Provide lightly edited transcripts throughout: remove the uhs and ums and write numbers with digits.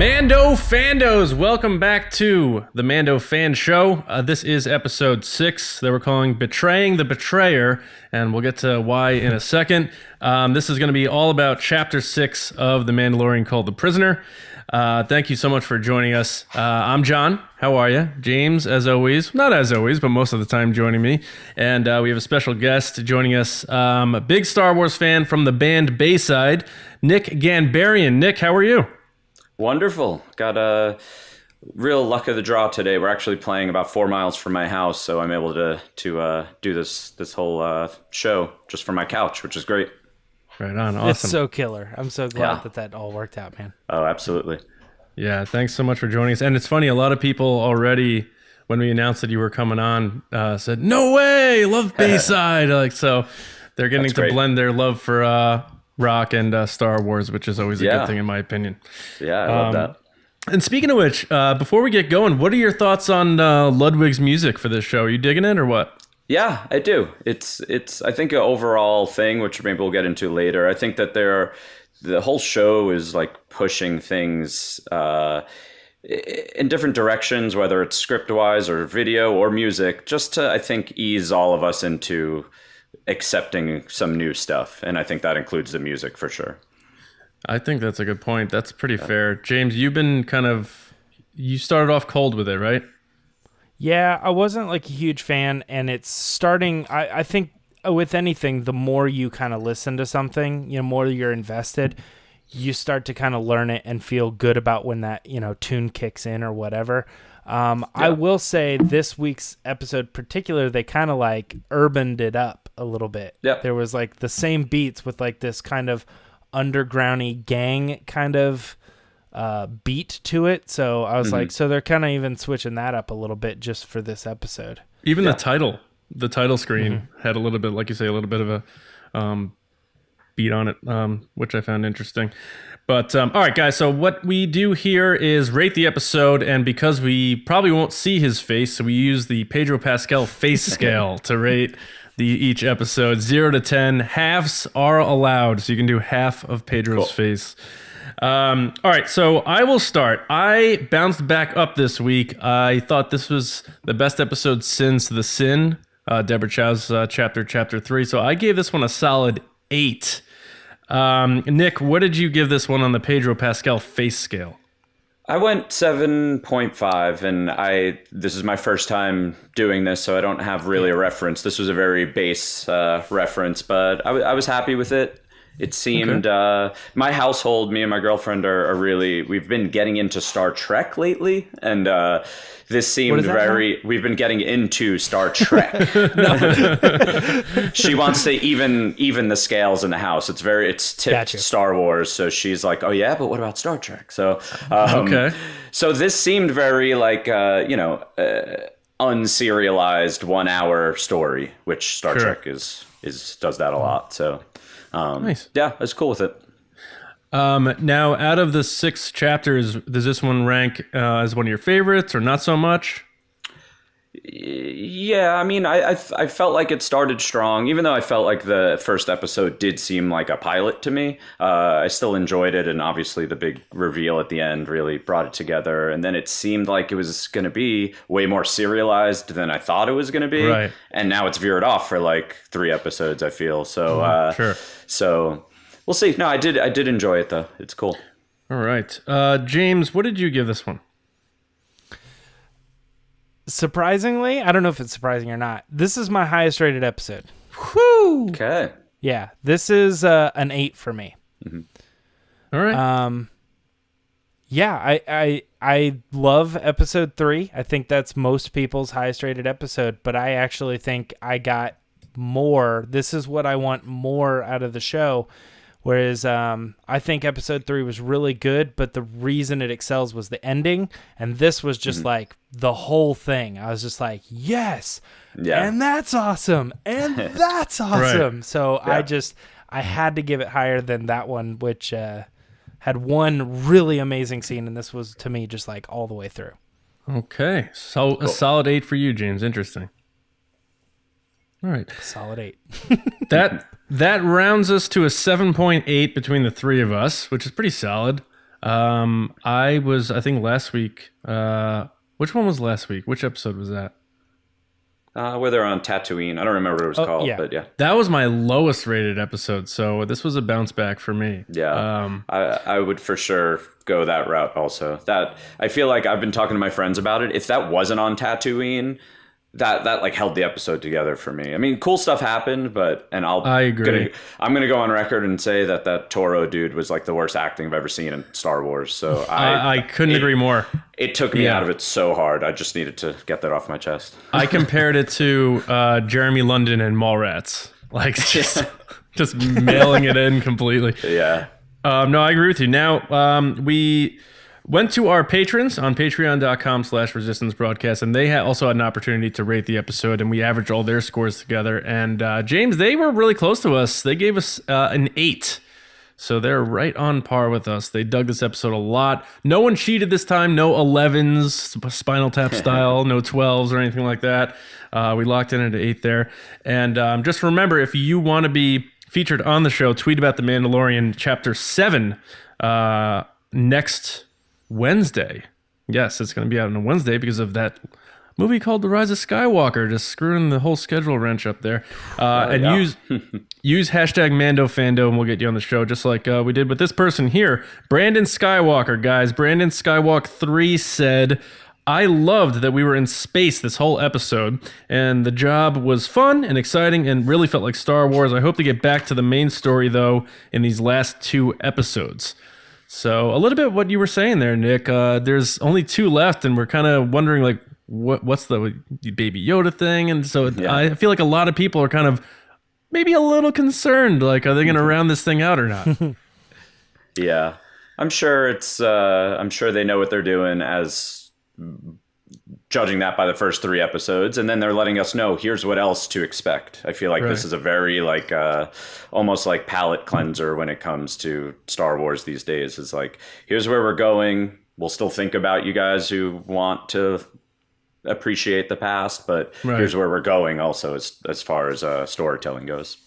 Mando Fandos, welcome back to the Mando Fan Show. This is episode 6 that we're calling Betraying the Betrayer, and we'll get to why in a second. This is going to be all about Chapter 6 of The Mandalorian called The Prisoner. Thank you so much for joining us. I'm John. How are you? James, as always. Not as always, but most of the time joining me. And we have a special guest joining us, a big Star Wars fan from the band Bayside, Nick Ganbarian. Nick, how are you? Wonderful. Got a real luck of the draw today. We're actually playing about 4 miles from my house, so I'm able to do this whole show just from my couch, which is great. Right on. Awesome. It's so killer. I'm so glad that all worked out, man. Oh, absolutely. Yeah, thanks so much for joining us. And it's funny, a lot of people already, when we announced that you were coming on, said, "No way, love Bayside." So they're getting to blend their love for rock and Star Wars, which is always a good thing in my opinion. Yeah, I love that. And speaking of which, before we get going, what are your thoughts on Ludwig's music for this show? Are you digging it or what? Yeah, I do. It's I think an overall thing, which maybe we'll get into later. I think that the whole show is like pushing things in different directions, whether it's script-wise or video or music, just to, I think, ease all of us into accepting some new stuff. And I think that includes the music for sure. I think that's a good point. That's pretty fair. James, you've been you started off cold with it, right? Yeah, I wasn't like a huge fan, and it's starting, I think with anything, the more you kind of listen to something, more you're invested, you start to kind of learn it and feel good about when that, tune kicks in or whatever. I will say this week's episode particular, they kind of like urbaned it up a little bit. Yeah. There was like the same beats with like this kind of undergroundy gang kind of beat to it. So I was like, so they're kind of even switching that up a little bit just for this episode. Even the title screen had a little bit, like you say, a little bit of a beat on it, which I found interesting. But all right, guys, so what we do here is rate the episode, and because we probably won't see his face, so we use the Pedro Pascal face scale to rate each episode. 0 to 10. Halves are allowed, so you can do half of Pedro's face. All right, so I will start. I bounced back up this week. I thought this was the best episode since The Sin, Deborah Chow's chapter 3. So I gave this one a solid 8. Nick, what did you give this one on the Pedro Pascal face scale? I went 7.5, and this is my first time doing this, so I don't have really a reference. This was a very base reference, but I was happy with it. It seemed, my household, me and my girlfriend are really, we've been getting into Star Trek lately, and this seemed we've been getting into Star Trek. She wants to even the scales in the house. It's tipped Star Wars, so she's like, oh yeah, but what about Star Trek? So, so this seemed very like, unserialized 1 hour story, which Star Trek does that a lot, so. Nice. Yeah, I was cool with it. Now, out of the 6 chapters, does this one rank as one of your favorites or not so much? Yeah, I mean, I felt like it started strong, even though I felt like the first episode did seem like a pilot to me. I still enjoyed it, and obviously the big reveal at the end really brought it together. And then it seemed like it was going to be way more serialized than I thought it was going to be. Right. And now it's veered off for like 3 episodes, I feel. So, So we'll see. No, I did enjoy it, though. It's cool. All right. James, what did you give this one? Surprisingly, I don't know if it's surprising or not, this is my highest rated episode. Whew! Okay. Yeah, this is an 8 for me. All right. Yeah, I love episode 3. I think that's most people's highest rated episode, but I actually think I got more. This is what I want more out of the show. Whereas I think episode 3 was really good, but the reason it excels was the ending. And this was just like the whole thing. I was just like, yes. Yeah. And that's awesome. And that's awesome. Right. So I had to give it higher than that one, which had one really amazing scene. And this was, to me, just like all the way through. Okay. So a solid 8 for you, James. Interesting. All right. Solid 8. That rounds us to a 7.8 between the 3 of us, which is pretty solid. I think last week. Which one was last week? Which episode was that? Where they're on Tatooine. I don't remember what it was called, yeah. but yeah. That was my lowest rated episode, so this was a bounce back for me. Yeah, I would for sure go that route also. That I feel like I've been talking to my friends about it. If that wasn't on Tatooine, that like held the episode together for me. I mean, cool stuff happened, I agree. I'm gonna go on record and say that Toro dude was like the worst acting I've ever seen in Star Wars. So I couldn't agree more. It took me out of it so hard. I just needed to get that off my chest. I compared it to Jeremy London and Mallrats, like just mailing it in completely. Yeah. No, I agree with you. Now, we went to our patrons on patreon.com/resistance broadcast, and they also had an opportunity to rate the episode, and we averaged all their scores together. And James, they were really close to us. They gave us an 8. So they're right on par with us. They dug this episode a lot. No one cheated this time. No 11s, Spinal Tap style, no 12s or anything like that. We locked in at an 8 there. And just remember, if you want to be featured on the show, tweet about The Mandalorian Chapter 7 next Wednesday. Yes, it's going to be out on a Wednesday because of that movie called The Rise of Skywalker, just screwing the whole schedule wrench up there. Use hashtag MandoFando and we'll get you on the show, just like we did with this person here, Brandon Skywalker, guys. Brandon Skywalk 3 said, I loved that we were in space this whole episode, and the job was fun and exciting and really felt like Star Wars. I hope to get back to the main story, though, in these last 2 episodes. So a little bit what you were saying there, Nick. There's only 2 left, and we're kind of wondering, like, what's the Baby Yoda thing? And so I feel like a lot of people are kind of maybe a little concerned. Like, are they going to round this thing out or not? Yeah, I'm sure I'm sure they know what they're doing, as judging that by the first 3 episodes, and then they're letting us know here's what else to expect. I feel like this is a very almost like palate cleanser when it comes to Star Wars these days. It's like, here's where we're going. We'll still think about you guys who want to appreciate the past, but here's where we're going also as far as storytelling goes.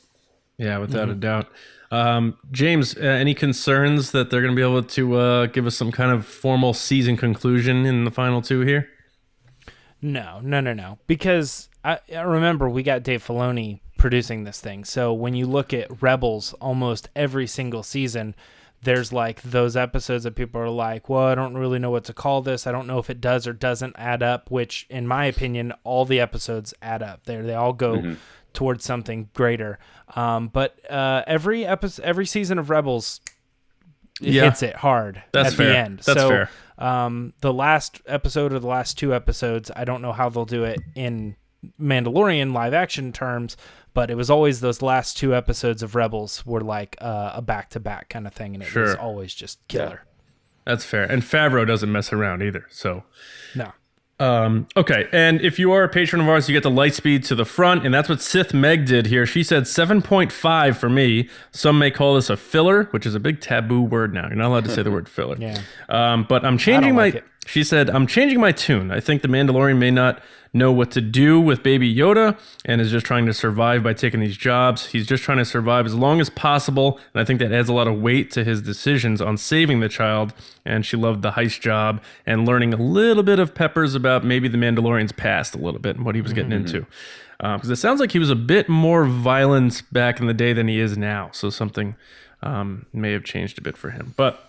Yeah, without a doubt. James, any concerns that they're going to be able to give us some kind of formal season conclusion in the final 2 here? No. Because I remember we got Dave Filoni producing this thing. So when you look at Rebels, almost every single season, there's like those episodes that people are like, well, I don't really know what to call this. I don't know if it does or doesn't add up, which in my opinion, all the episodes add up. They all go towards something greater. But every season of Rebels hits it hard at the end. That's fair. The last episode or the last 2 episodes, I don't know how they'll do it in Mandalorian live action terms, but it was always those last 2 episodes of Rebels were like a back-to-back kind of thing, and it was always just killer. That's fair. And Favreau doesn't mess around either, so... No. Okay, and if you are a patron of ours, you get the light speed to the front, and that's what Sith Meg did here. She said 7.5 for me. Some may call this a filler, which is a big taboo word now. You're not allowed to say the word filler. Yeah. But I'm changing She said, I'm changing my tune. I think the Mandalorian may not know what to do with Baby Yoda and is just trying to survive by taking these jobs. He's just trying to survive as long as possible, and I think that adds a lot of weight to his decisions on saving the child. And she loved the heist job and learning a little bit of peppers about maybe the Mandalorian's past a little bit and what he was getting into. Because it sounds like he was a bit more violent back in the day than he is now. So something may have changed a bit for him. But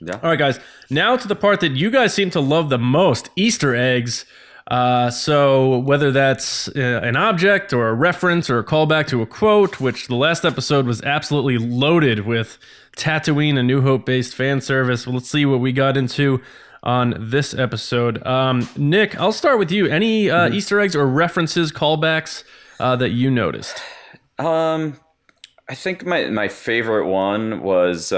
all right, guys, now to the part that you guys seem to love the most, Easter eggs. So whether that's an object or a reference or a callback to a quote, which the last episode was absolutely loaded with Tatooine and New Hope based fan service. Well, let's see what we got into on this episode. Nick, I'll start with you. Any Easter eggs or references, callbacks that you noticed? I think my favorite one was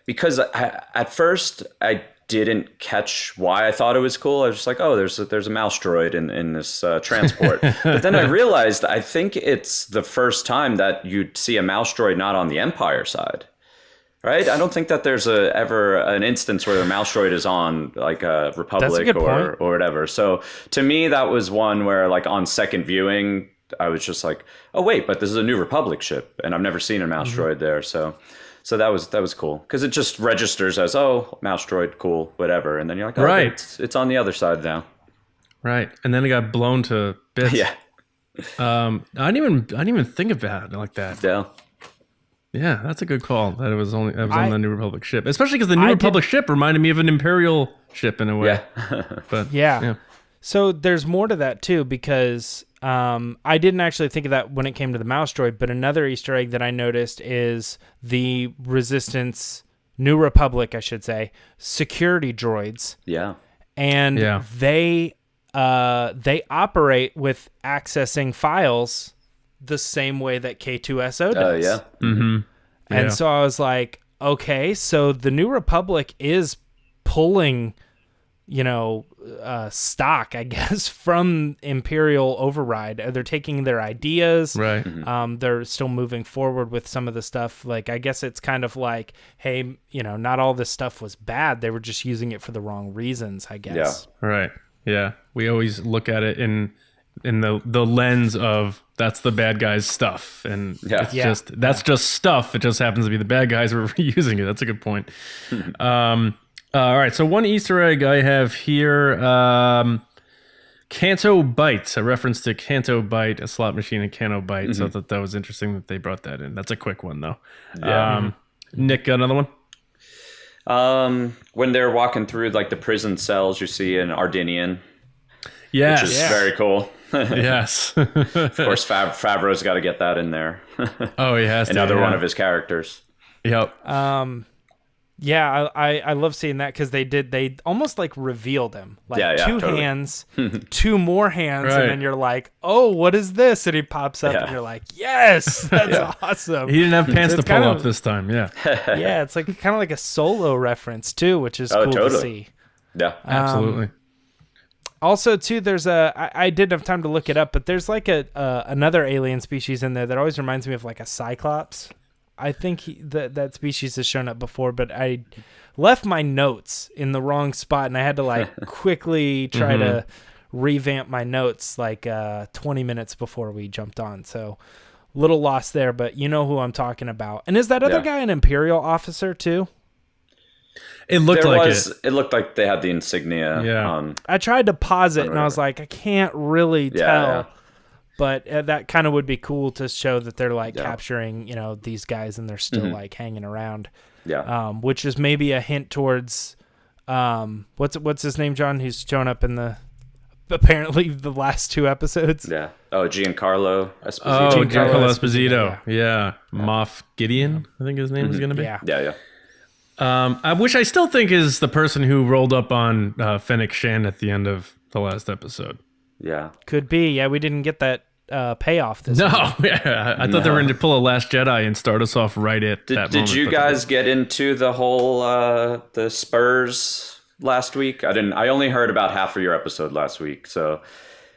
because at first I didn't catch why I thought it was cool. I was just like, oh, there's a mouse droid in this transport. But then I realized I think it's the first time that you'd see a mouse droid not on the Empire side. Right? I don't think that there's ever an instance where a mouse droid is on like a Republic or whatever. So to me, that was one where like on second viewing, I was just like, oh, wait, but this is a New Republic ship and I've never seen a mouse droid there. So So that was cool because it just registers as, oh, mouse droid, cool, whatever, and then you're like, oh, Right. it's on the other side now. Right, and then it got blown to bits. Yeah, I didn't even think about it like that. yeah, Yeah, that's a good call. That it was on the New Republic ship, especially because the New Republic ship reminded me of an Imperial ship in a way. yeah. But Yeah. So there's more to that too, because I didn't actually think of that when it came to the mouse droid, but another Easter egg that I noticed is the Resistance, New Republic, I should say, security droids, Yeah. and Yeah. they operate with accessing files the same way that K2SO does. Yeah. And Yeah. so I was like, okay, so the New Republic is pulling, stock, I guess, from Imperial Override. They're taking their ideas. right. They're still moving forward with some of the stuff. Like, I guess it's kind of like, hey, not all this stuff was bad. They were just using it for the wrong reasons, I guess. Right. Yeah. We always look at it in the lens of that's the bad guys' stuff, and Yeah. it's Yeah. just that's just stuff. It just happens to be the bad guys who are using it. That's a good point. All right. So one Easter egg I have here. Canto Byte, a reference to Canto Byte, a slot machine in Canto Byte. So I thought that was interesting that they brought that in. That's a quick one though. Yeah. Nick, got another one? When they're walking through like the prison cells, you see an Ardinian, Yes. which is very cool. Yes. Of course, Favreau's got to get that in there. Oh, he has to. Another yeah. one of his characters. Yep. Yeah, I love seeing that because they almost like revealed him. Like two totally. hands, two more hands, Right. and then you're like, oh, what is this? And he pops up Yeah. and you're like, yes, that's awesome. He didn't have pants to It's pull kind up of- this time. Yeah. Yeah, it's like kind of like a Solo reference too, which is Oh, cool to totally. see. Yeah. Absolutely. Also, too, there's I didn't have time to look it up, but there's like another alien species in there that always reminds me of like a Cyclops. I think that species has shown up before, but I left my notes in the wrong spot, and I had to like quickly try to revamp my notes like 20 minutes before we jumped on. So little lost there, but you know who I'm talking about. And is that other Yeah. guy an Imperial officer too? It looked like it. It looked like they had the insignia Yeah. on. I tried to pause it, and I was whatever. like, I can't really tell. Yeah. But that kind of would be cool to show that they're like Yeah. capturing, these guys, and they're still like hanging around. Yeah. Which is maybe a hint towards what's his name, John, who's shown up in apparently the last two episodes. Yeah. Oh, Giancarlo Esposito. Oh, Giancarlo Giancarlo Esposito, Esposito. Yeah. Moff Gideon, I think his name is going to be. Yeah. Yeah. Which I still think is the person who rolled up on Fennec Shan at the end of the last episode. Yeah. Could be. Yeah, we didn't get that payoff this No, time. yeah, I thought they were going to pull a Last Jedi and start us off right at that moment. Did you but- guys get into the whole the Spurs last week? I only heard about half of your episode last week. So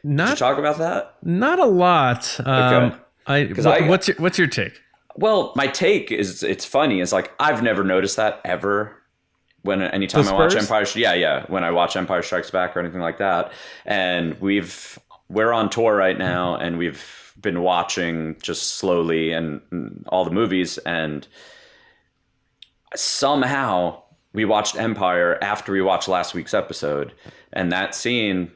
did you Not talk about that? not a lot. Okay. What's your take? Well, my take is it's funny. It's like I've never noticed that ever. Anytime The I watch Spurs? Empire, when I watch Empire Strikes Back or anything like that, and we're on tour right now, and we've been watching just slowly and all the movies, and somehow we watched Empire after we watched last week's episode, and that scene.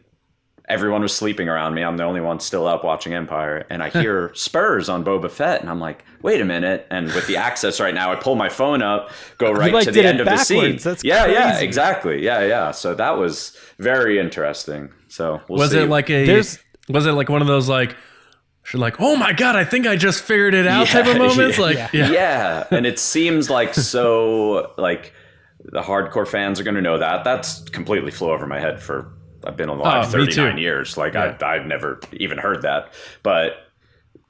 Everyone was sleeping around me. I'm the only one still up watching Empire. And I hear Spurs on Boba Fett. And I'm like, wait a minute. And with the access right now, I pull my phone up, go right like to did the it end of the scene. backwards. That's yeah, crazy. exactly. Yeah. So that was very interesting. So we'll Was see. it like was it like one of those like oh my god, I think I just figured it out type of moments? Yeah. And it seems like so like the hardcore fans are going to know that. That's completely flew over my head for I've been alive me too. 39 years. Like I've never even heard that, but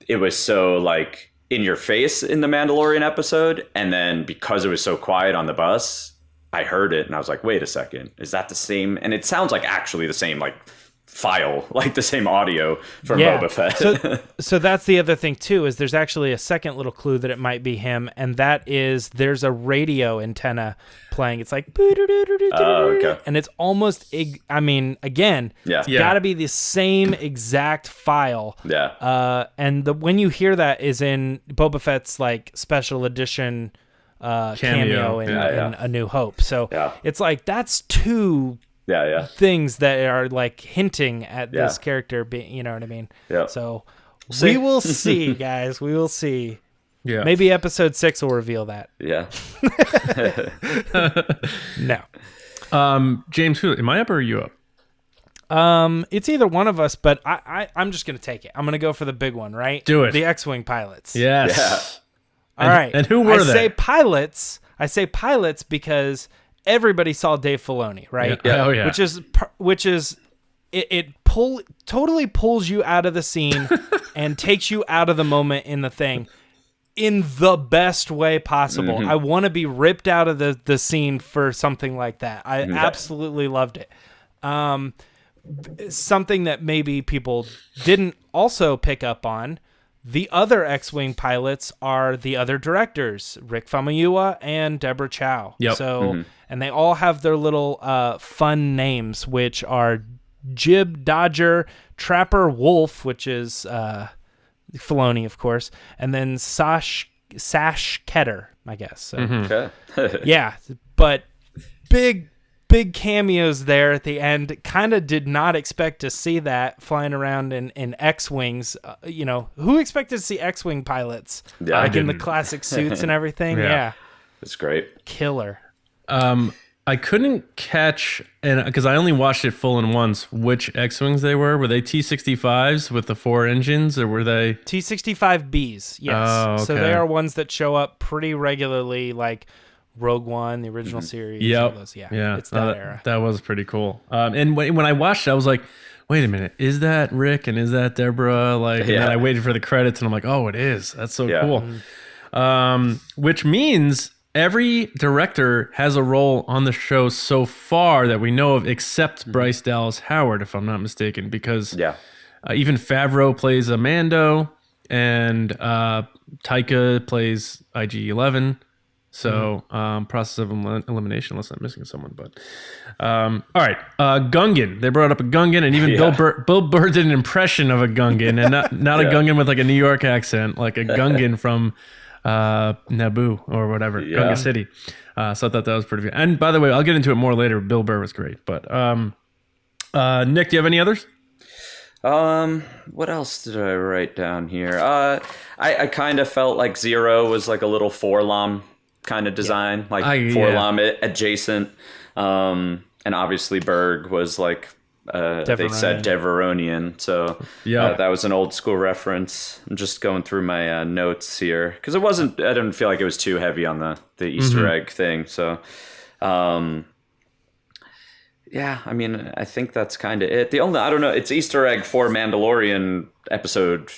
it was so like in your face in the Mandalorian episode. And then because it was so quiet on the bus, I heard it and I was like, wait a second, is that the same? And it sounds like actually the same, like file, like the same audio from Boba Fett. So that's the other thing too, is there's actually a second little clue that it might be him, and that is there's a radio antenna playing. It's like okay. and it's almost again, Yeah. gotta be the same exact file. Yeah. And when you hear that is in Boba Fett's like special edition cameo in A New Hope. So it's like that's two things that are like hinting at this character being, you know what I mean? Yeah. So we will see, guys. We will see. Yeah. Maybe episode 6 will reveal that. Yeah. No. James, am I up or are you up? It's either one of us, but I'm just gonna take it. I'm gonna go for the big one, right? Do it. The X-wing pilots. Yes. All right. And who were they? I say pilots because everybody saw Dave Filoni, right? Yeah. Oh yeah. Which is it totally pulls you out of the scene and takes you out of the moment in the thing in the best way possible. I want to be ripped out of the scene for something like that. I absolutely loved it. Something that maybe people didn't also pick up on, the other X-Wing pilots are the other directors, Rick Famuyiwa and Deborah Chow. Yep. So, and they all have their little fun names, which are Jib Dodger, Trapper Wolf, which is Filoni, of course, and then Sash Ketter, I guess. So, Okay. yeah, but big cameos there at the end. Kind of did not expect to see that flying around in X-Wings. You know, who expected to see X-Wing pilots like in the classic suits and everything? Yeah. It's great. Killer. I couldn't catch, and because I only watched it full in once, which X-Wings they were. Were they T-65s with the 4 engines, or were they T-65Bs? Yes. Oh, okay. So they are ones that show up pretty regularly, like Rogue One, the original series. Yep. Those, Yeah. It's that era. That was pretty cool. And when I watched it, I was like, wait a minute, is that Rick and is that Deborah? Like, and then I waited for the credits and I'm like, oh, it is. That's so cool. Which means every director has a role on the show so far that we know of, except Bryce Dallas Howard, if I'm not mistaken, because even Favreau plays a Mando and Taika plays IG-11. So, process of elimination, unless I'm missing someone. But, all right, Gungan. They brought up a Gungan, and even Bill Burr did an impression of a Gungan, and not a Gungan with like a New York accent, like a Gungan from Naboo or whatever, Gunga City. So I thought that was pretty good. And by the way, I'll get into it more later. Bill Burr was great. But Nick, do you have any others? What else did I write down here? I kind of felt like Zero was like a little Forlom kind of design, like Forlom adjacent. And obviously Berg was like they said Deveronian, so that was an old school reference. I'm just going through my notes here because I didn't feel like it was too heavy on the Easter egg thing. So yeah, I mean, I think that's kind of it. I don't know, it's Easter egg for Mandalorian episode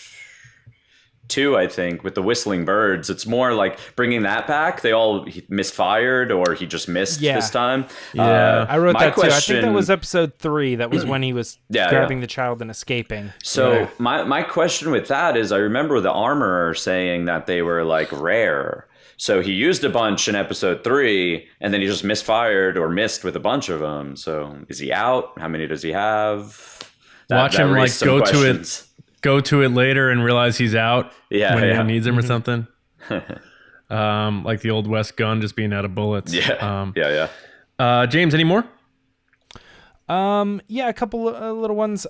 2, I think, with the whistling birds. It's more like bringing that back. They all misfired, or he just missed this time. I wrote that too. I think that was episode 3. That was when he was grabbing the child and escaping. So my question with that is, I remember the armorer saying that they were like rare. So he used a bunch in episode 3, and then he just misfired or missed with a bunch of them. So is he out? How many does he have? Watch him like go to it later and realize he's out when he needs him or something. Like the old West gun just being out of bullets. James, any more? A couple of little ones.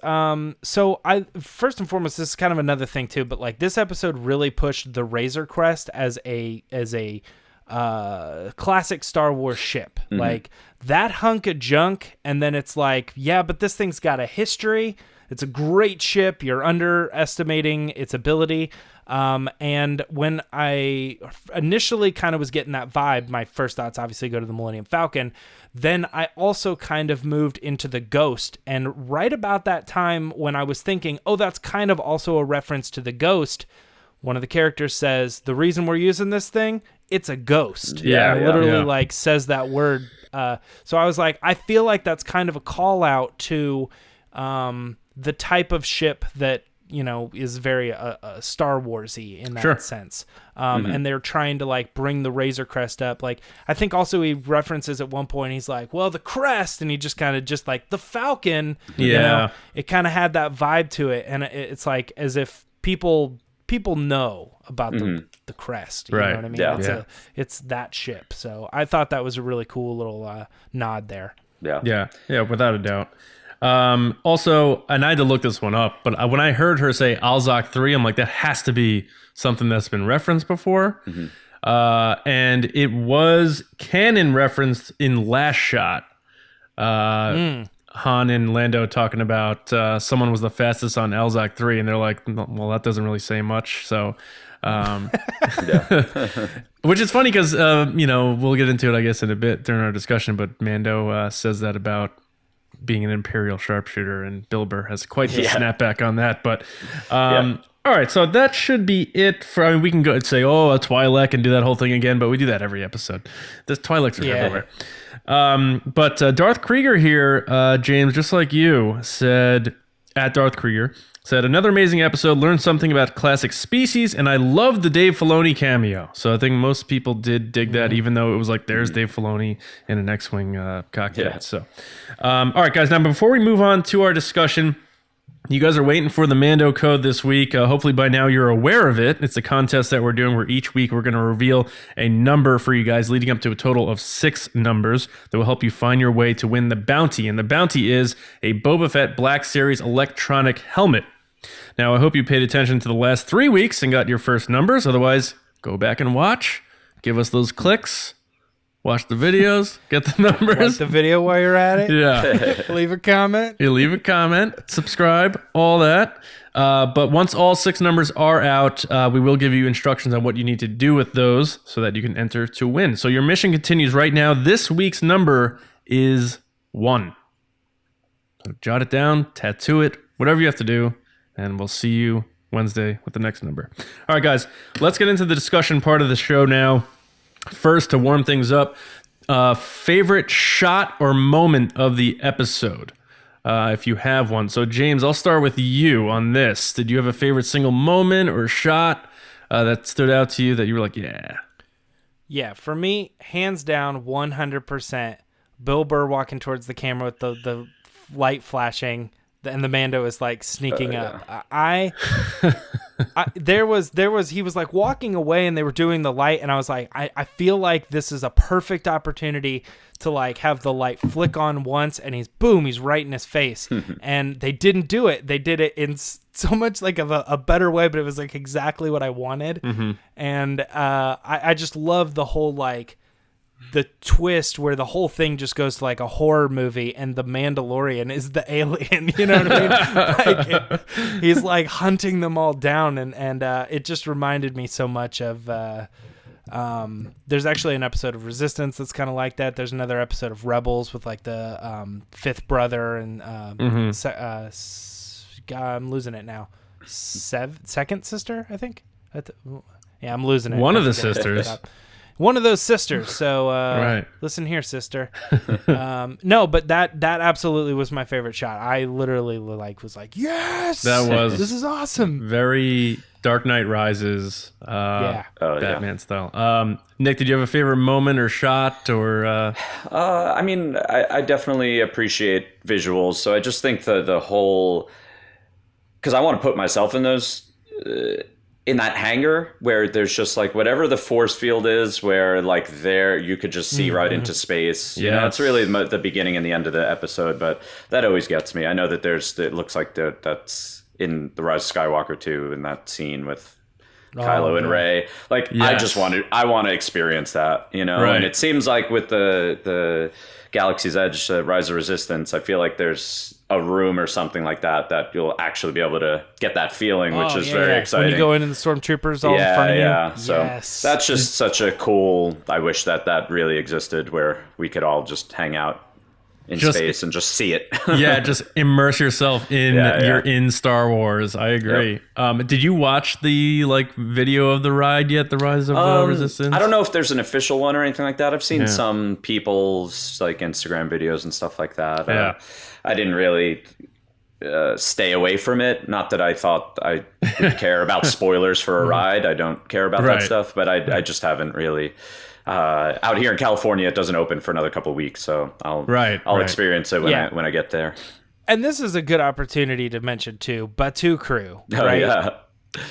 So I first and foremost, this is kind of another thing too, but like this episode really pushed the Razor Crest as a classic Star Wars ship. Like that hunk of junk, and then it's like, yeah, but this thing's got a history. It's a great ship. You're underestimating its ability. And when I initially kind of was getting that vibe, my first thoughts obviously go to the Millennium Falcon. Then I also kind of moved into the Ghost. And right about that time when I was thinking, oh, that's kind of also a reference to the Ghost, one of the characters says, the reason we're using this thing, it's a ghost. Literally like says that word. So I was like, I feel like that's kind of a call out to the type of ship that, you know, is very Star Warsy in that sense. And they're trying to like bring the Razor Crest up. Like, I think also he references at one point, he's like, well, the crest, and he just kind of just like the Falcon, you know, it kind of had that vibe to it. And it's like as if people people know about the crest. You Right. know what I mean? Yeah. It's that ship. So I thought that was a really cool little nod there. Yeah. Yeah, without a doubt. Also, and I had to look this one up, but when I heard her say Alzok 3, I'm like, that has to be something that's been referenced before. And it was canon referenced in Last Shot. Han and Lando talking about someone was the fastest on Alzok 3, and they're like, well, that doesn't really say much. So, which is funny because, we'll get into it, I guess, in a bit during our discussion, but Mando says that about being an Imperial sharpshooter, and Bill Burr has quite the snapback on that. But, all right, so that should be it for. I mean, we can go and say, a Twi'lek and do that whole thing again, but we do that every episode. The Twi'leks are everywhere. But Darth Krieger here, James, just like you, said, at Darth Krieger, said, another amazing episode, learned something about classic species, and I loved the Dave Filoni cameo. So I think most people did dig that, even though it was like, there's Dave Filoni in an X-Wing cockpit. Yeah. So, all right, guys, now before we move on to our discussion, you guys are waiting for the Mando code this week. Hopefully by now you're aware of it. It's a contest that we're doing where each week we're going to reveal a number for you guys, leading up to a total of 6 numbers that will help you find your way to win the bounty. And the bounty is a Boba Fett Black Series electronic helmet. Now, I hope you paid attention to the last 3 weeks and got your first numbers. Otherwise, go back and watch. Give us those clicks. Watch the videos, get the numbers. Watch the video while you're at it. Yeah. Leave a comment. You leave a comment, subscribe, all that. But once all 6 numbers are out, we will give you instructions on what you need to do with those so that you can enter to win. So your mission continues right now. This week's number is 1. So jot it down, tattoo it, whatever you have to do, and we'll see you Wednesday with the next number. All right, guys, let's get into the discussion part of the show now. First, to warm things up, favorite shot or moment of the episode, if you have one. So, James, I'll start with you on this. Did you have a favorite single moment or shot that stood out to you that you were like, yeah? Yeah, for me, hands down, 100%. Bill Burr walking towards the camera with the light flashing, and the Mando is like sneaking up. There was he was like walking away and they were doing the light, and I was like, I feel like this is a perfect opportunity to like have the light flick on once and he's right in his face. And they didn't do it. They did it in so much like of a better way, but it was like exactly what I wanted. And I just love the whole like the twist where the whole thing just goes to like a horror movie and the Mandalorian is the alien, you know what I mean? He's like hunting them all down, and it just reminded me so much of there's actually an episode of Resistance that's kind of like that. There's another episode of Rebels with like the fifth brother and I'm losing it now. Second sister, I think. Yeah, I'm losing it. One of the sisters. One of those sisters. So right. Listen here, sister. No, but that absolutely was my favorite shot. I literally was like, yes, this is awesome. Very Dark Knight Rises, Batman style. Nick, did you have a favorite moment or shot or? I mean, I definitely appreciate visuals. So I just think the whole, because I want to put myself in those. In that hangar where there's just like whatever the force field is, where like there you could just see right into space. You know, it's really the beginning and the end of the episode, but that always gets me. I know that it looks like that's in The Rise of Skywalker too, in that scene with Kylo and Rey. Like I want to experience that, you know. Right. And it seems like with the Galaxy's Edge, Rise of Resistance, I feel like there's a room or something like that you'll actually be able to get that feeling, which is very exciting. When you go in and the stormtroopers all in front of you. Yeah, so that's just such a cool, I wish that really existed where we could all just hang out in space and just see it. Just immerse yourself in you're in Star Wars. I agree. Yep. Did you watch the video of the ride yet? The Rise of Resistance? I don't know if there's an official one or anything like that. I've seen some people's like Instagram videos and stuff like that. I didn't really stay away from it. Not that I thought I would care about spoilers for a ride. I don't care about that stuff, but I just haven't really. Out here in California, it doesn't open for another couple of weeks, so I'll experience it when I get there. And this is a good opportunity to mention too, Batuu Crew. Right?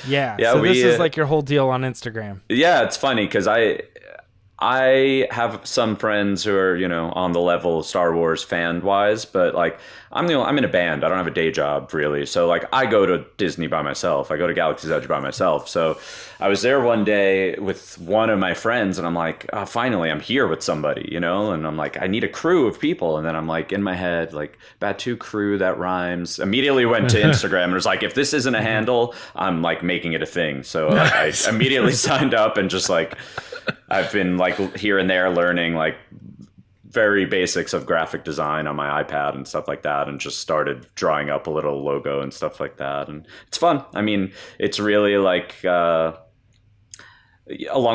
Yeah. Yeah, So this we, is like your whole deal on Instagram. Yeah, it's funny because I have some friends who are, on the level of Star Wars fan wise, but like I'm in a band. I don't have a day job really. So like I go to Disney by myself. I go to Galaxy's Edge by myself. So I was there one day with one of my friends and I'm like, oh, finally I'm here with somebody, and I'm like, I need a crew of people. And then I'm like in my head, like Batu crew, that rhymes. Immediately went to Instagram and was like, if this isn't a handle, I'm like making it a thing. So I immediately signed up and just like, I've been like here and there learning like very basics of graphic design on my iPad and stuff like that, and just started drawing up a little logo and stuff like that. And it's fun. I mean, it's really like, along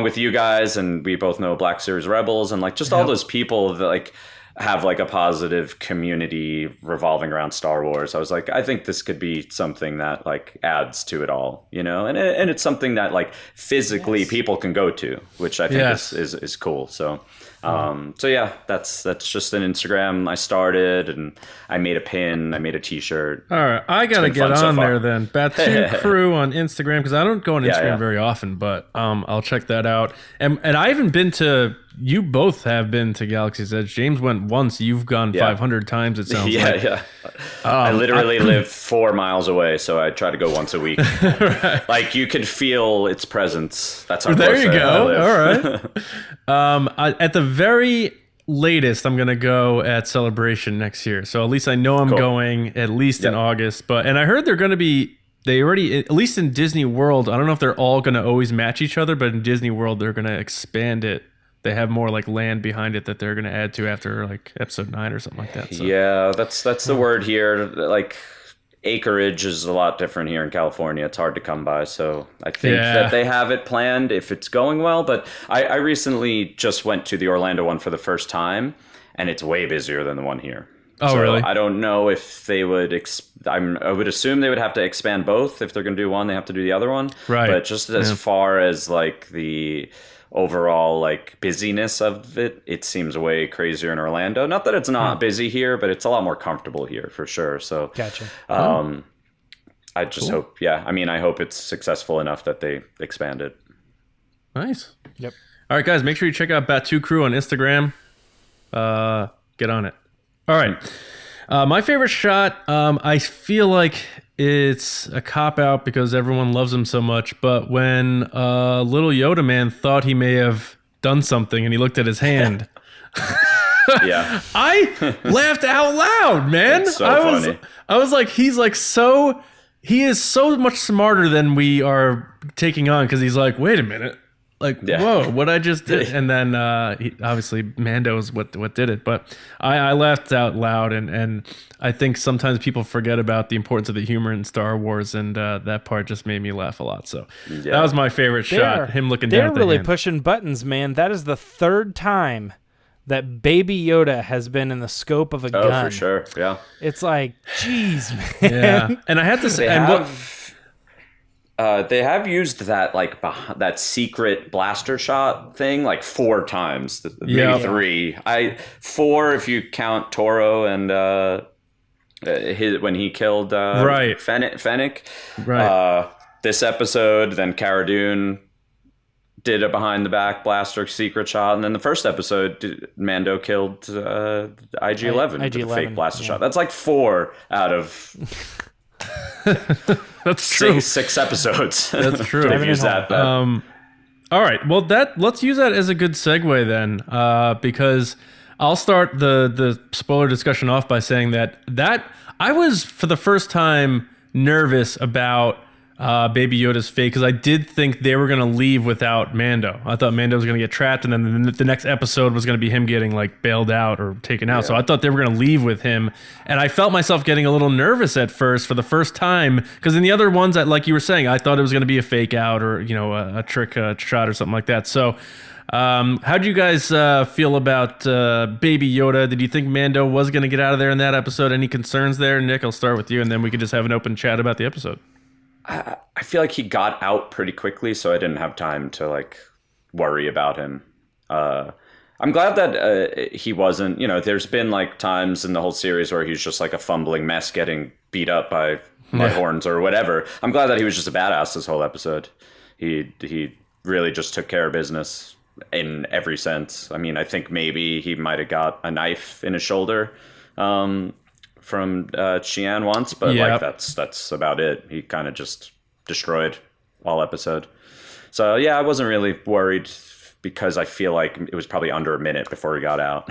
with you guys, and we both know Black Series Rebels, and like just all those people that like have like a positive community revolving around Star Wars. I was like, I think this could be something that like adds to it all, and it's something that like physically people can go to, which I think is cool. So so yeah, that's just an Instagram I started, and I made a pin, I made a t-shirt. All right, I gotta get on there then. Batu Crew on Instagram, because I don't go on Instagram very often, but I'll check that out. And I haven't been to. You both have been to Galaxy's Edge. James went once. You've gone 500 times. It sounds like. Yeah. I literally live 4 miles away, so I try to go once a week. Right. Like you could feel its presence. That's how there you go. All right. At the very latest, I'm gonna go at Celebration next year. So at least I know I'm going at least in August. And I heard they're gonna be. They already, at least in Disney World. I don't know if they're all gonna always match each other, but in Disney World they're gonna expand it. They have more like land behind it that they're going to add to after like episode 9 or something like that. So. Yeah, that's the word here. Like acreage is a lot different here in California. It's hard to come by. So I think that they have it planned if it's going well. But I recently just went to the Orlando one for the first time, and it's way busier than the one here. Oh, so really? I don't know if they would. I would assume they would have to expand both. If they're going to do one, they have to do the other one. Right. But just as far as like the overall like busyness of it, it seems way crazier in Orlando. Not that it's not busy here, but it's a lot more comfortable here for sure. So gotcha. I just hope, I hope it's successful enough that they expand it. Nice. Yep. All right, guys, make sure you check out Batu Crew on Instagram. Get on it. All right. My favorite shot, I feel like it's a cop-out because everyone loves him so much, but when little Yoda man thought he may have done something and he looked at his hand, I laughed out loud, man. It's so funny. I was like, he is so much smarter than we are taking on, because he's like, wait a minute. Like, whoa, what I just did. And then obviously Mando is what did it. But I laughed out loud, and I think sometimes people forget about the importance of the humor in Star Wars, and that part just made me laugh a lot. So that was my favorite shot, him looking down at the They're really hand. pushing buttons, man. That is the third time that Baby Yoda has been in the scope of a gun. Oh, for sure, yeah. It's like, geez, man. Yeah, and I had to say... They have used that like that secret blaster shot thing like 4 times, maybe 3. 4 if you count Toro and when he killed Fennec. Right. This episode, then Cara Dune did a behind the back blaster secret shot, and then the first episode Mando killed IG-11 with a fake blaster shot. That's like 4 out of. That's true. 6 episodes. That's true. Use that. All right. Well, let's use that as a good segue then, because I'll start the spoiler discussion off by saying that I was for the first time nervous about Baby Yoda's fate, because I did think they were going to leave without Mando. I thought Mando was going to get trapped, and then the next episode was going to be him getting like bailed out or taken out. So I thought they were going to leave with him, and I felt myself getting a little nervous at first for the first time, because in the other ones, like you were saying, I thought it was going to be a fake out or a trick shot or something like that. So how do you guys feel about Baby Yoda? Did you think Mando was going to get out of there in that episode? Any concerns there? Nick, I'll start with you, and then we could just have an open chat about the episode. I feel like he got out pretty quickly, so I didn't have time to like worry about him. I'm glad that he wasn't. There's been like times in the whole series where he's just like a fumbling mess getting beat up by Mudhorns or whatever. I'm glad that he was just a badass this whole episode. He really just took care of business in every sense. I mean, I think maybe he might have got a knife in his shoulder from Xi'an once, but like that's about it. He kind of just destroyed all episode. So yeah, I wasn't really worried because I feel like it was probably under a minute before he got out.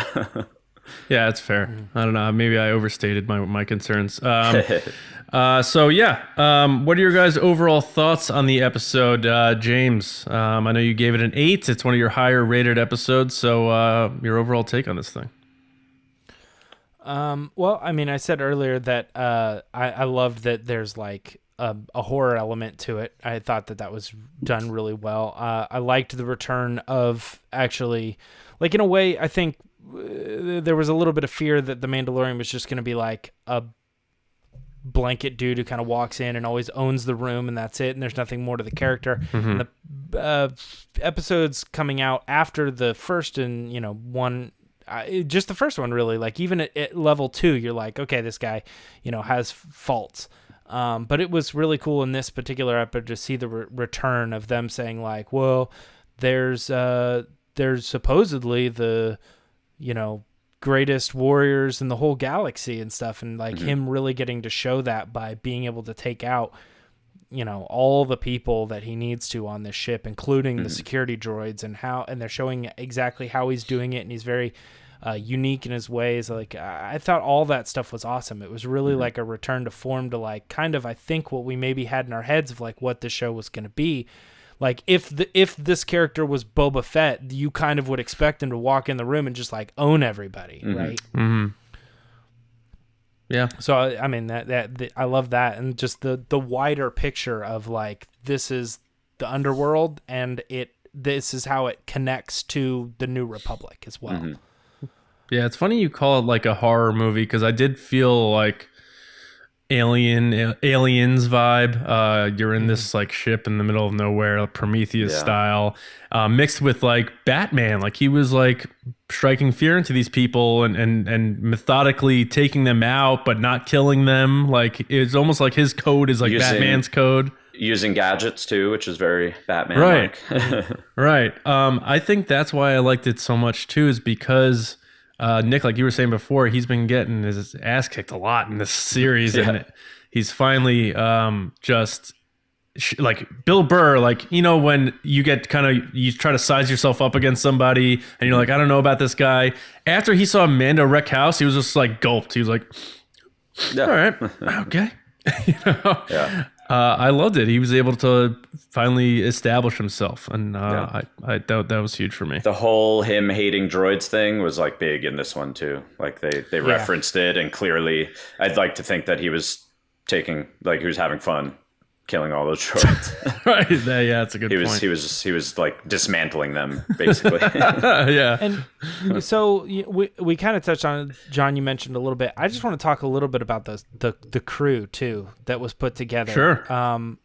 Yeah, that's fair. I don't know. Maybe I overstated my concerns. So yeah, what are your guys' overall thoughts on the episode, James? I know you gave it an 8. It's one of your higher rated episodes. So your overall take on this thing? Well, I mean, I said earlier that I loved that there's like a horror element to it. I thought that was done really well. I liked the return of actually, like in a way, I think there was a little bit of fear that the Mandalorian was just going to be like a blanket dude who kind of walks in and always owns the room and that's it, and there's nothing more to the character. And the episodes coming out after the first and one, just the first one really, like even at level 2 you're like, okay, this guy has faults, but it was really cool in this particular episode to see the return of them saying like, well, there's supposedly the greatest warriors in the whole galaxy and stuff, and like him really getting to show that by being able to take out all the people that he needs to on this ship, including the security droids, and they're showing exactly how he's doing it, and he's very unique in his ways. Like I thought all that stuff was awesome. It was really like a return to form to like kind of I think what we maybe had in our heads of like what the show was going to be. Like if this character was Boba Fett, you kind of would expect him to walk in the room and just like own everybody, right? Yeah. So I mean I love that, and just the wider picture of like this is the underworld, and this is how it connects to the New Republic as well. Yeah, it's funny you call it like a horror movie, because I did feel like aliens vibe. You're in this like ship in the middle of nowhere, like Prometheus style, mixed with like Batman. Like he was like striking fear into these people and methodically taking them out, but not killing them. Like it's almost like his code is like Batman's code. Using gadgets too, which is very Batman-like. Right. I think that's why I liked it so much too, is because Nick, like you were saying before, he's been getting his ass kicked a lot in this series, and he's finally like Bill Burr, like when you get you try to size yourself up against somebody and you're like, I don't know about this guy. After he saw Mando wreck house, he was just like gulped. He was like, all right, okay. I loved it. He was able to finally establish himself, and I thought that was huge for me. The whole him hating droids thing was like big in this one too. Like they referenced it, and clearly, I'd like to think that he was having fun killing all those droids. Right? Yeah, that's a good point. He was like dismantling them basically. Yeah. And so we kind of touched on it, John. You mentioned a little bit. I just want to talk a little bit about the crew too that was put together. Sure.